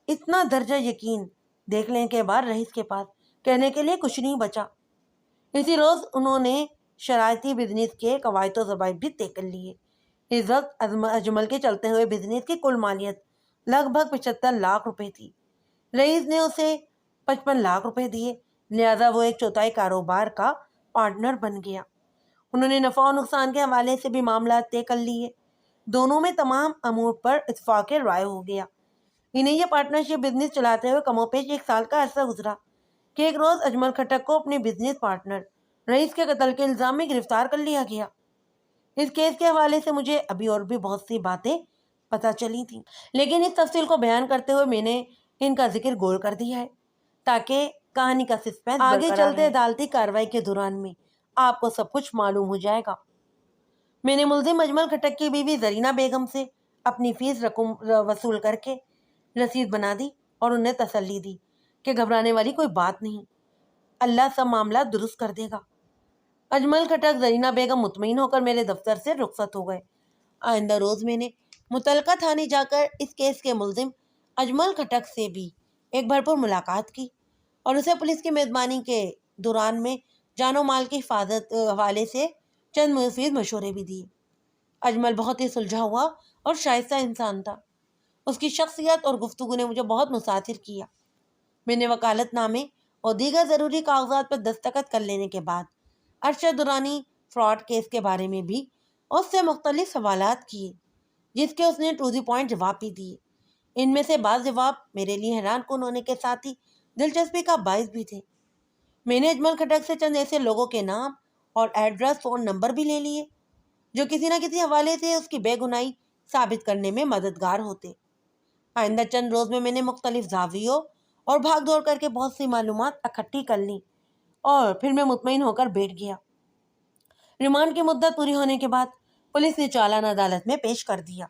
اتنا درجہ یقین دیکھ لینے کے بعد رئیس کے پاس کہنے کے لیے کچھ نہیں بچا۔ اسی روز انہوں نے شرائطی بزنس کے قواعد و ضوابط بھی طے کر لیے۔ اس وقت اجمل کے چلتے ہوئے بزنس کی کل مالیت لگ بھگ 75 لاکھ روپے تھی۔ رئیس نے اسے 55 لاکھ روپے دیے، لہذا وہ 1/4 کاروبار کا پارٹنر بن گیا۔ انہوں نے نفع و نقصان کے حوالے سے بھی معاملات طے کر لیے۔ دونوں میں تمام امور پر اتفاق رائے ہو گیا۔ انہیں یہ پارٹنرشپ بزنس چلاتے ہوئے کم و بیش 1 سال کا عرصہ گزرا کہ ایک روز اجمل خٹک کو اپنے بزنس پارٹنر رئیس کے قتل کے الزام میں گرفتار کر لیا گیا۔ اس کیس کے حوالے سے مجھے ابھی اور بھی بہت سی باتیں پتہ چلی تھیں، لیکن اس تفصیل کو بیان کرتے ہوئے میں نے ان کا ذکر گول کر دیا ہے تاکہ کہانی کا سسپینس آگے چلتے عدالتی کارروائی کے دوران میں آپ کو سب کچھ معلوم ہو جائے گا۔ میں نے ملزم اجمل خٹک کی بیوی زرینہ بیگم سے اپنی فیس رقم وصول کر کے رسید بنا دی اور انہیں تسلی دی کہ گھبرانے والی کوئی بات نہیں، اللہ سب معاملہ درست کر دے گا۔ اجمل خٹک، زرینہ بیگم مطمئن ہو کر میرے دفتر سے رخصت ہو گئے۔ آئندہ روز میں نے متعلقہ تھانے جا کر اس کیس کے ملزم اجمل خٹک سے بھی ایک بھرپور ملاقات کی اور اسے پولیس کی میزبانی کے دوران میں جان و مال کی حفاظت حوالے سے چند مفید مشورے بھی دیے۔ اجمل بہت ہی سلجھا ہوا اور شائستہ انسان تھا۔ اس کی شخصیت اور گفتگو نے مجھے بہت متاثر کیا۔ میں نے وکالت نامے اور دیگر ضروری کاغذات پر دستخط کر لینے کے بعد ارشد دورانی فراڈ کیس کے بارے میں بھی اس سے مختلف سوالات کیے، جس کے اس نے ٹو دی پوائنٹ جواب بھی دیے۔ ان میں سے بعض جواب میرے لیے حیران کن ہونے کے ساتھ ہی دلچسپی کا باعث بھی تھے۔ میں نے اجمل کھٹک سے چند ایسے لوگوں کے نام اور ایڈریس، فون نمبر بھی لے لیے جو کسی نہ کسی حوالے سے اس کی بے گناہی ثابت کرنے میں مددگار ہوتے۔ آئندہ چند روز میں نے مختلف زاویوں اور بھاگ دوڑ کر کے بہت سی معلومات اکٹھی کر لی اور پھر میں مطمئن ہو کر بیٹھ گیا۔ ریمانڈ کی مدت پوری ہونے کے بعد پولیس نے چالان عدالت میں پیش کر دیا۔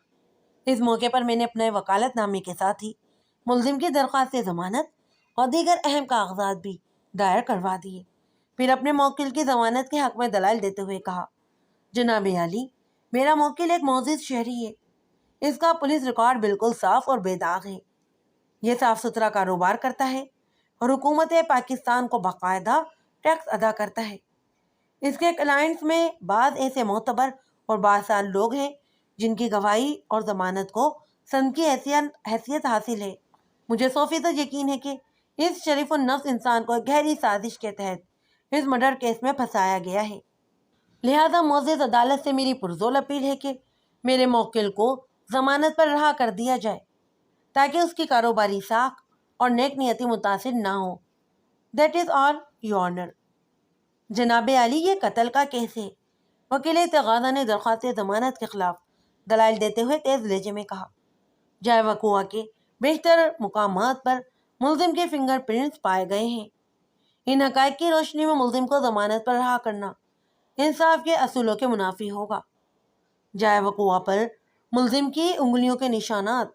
اس موقع پر میں نے اپنے وکالت نامے کے ساتھ ہی ملزم کی درخواست ضمانت اور دیگر اہم کاغذات بھی دائر کروا دیے۔ پھر اپنے موکل کی ضمانت کے حق میں دلائل دیتے ہوئے کہا، جناب عالی، میرا موکل ایک معزز شہری ہے۔ اس کا پولیس ریکارڈ بالکل صاف اور بے داغ ہے۔ یہ صاف ستھرا کاروبار کرتا ہے اور حکومت پاکستان کو باقاعدہ ٹیکس ادا کرتا ہے۔ اس کے کلائنٹس میں بعض ایسے معتبر اور باسال لوگ ہیں جن کی گواہی اور ضمانت کو سند کی حیثیت حاصل ہے۔ مجھے 100% یقین ہے کہ اس شریف النفس انسان کو ایک گہری سازش کے تحت اس مرڈر کیس میں پھنسایا گیا ہے۔ لہذا معزز عدالت سے میری پرزور اپیل ہے کہ میرے موکل کو ضمانت پر رہا کر دیا جائے تاکہ اس کی کاروباری ساکھ اور نیک نیتی متاثر نہ ہو۔ That is all your honour. جناب عالی، یہ قتل کا کیس ہے، وکیل تغاضا نے درخواست ضمانت کے خلاف دلائل دیتے ہوئے تیز لہجے میں کہا۔ جائے وقوع کے بیشتر مقامات پر ملزم کے فنگر پرنٹس پائے گئے ہیں۔ ان حقائق کی روشنی میں ملزم کو ضمانت پر رہا کرنا انصاف کے اصولوں کے منافی ہوگا۔ جائے وقوع پر ملزم کی انگلیوں کے نشانات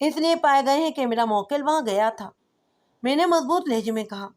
اس لیے پائے گئے ہیں کہ میرا موکل وہاں گیا تھا، میں نے مضبوط لہجے میں کہا۔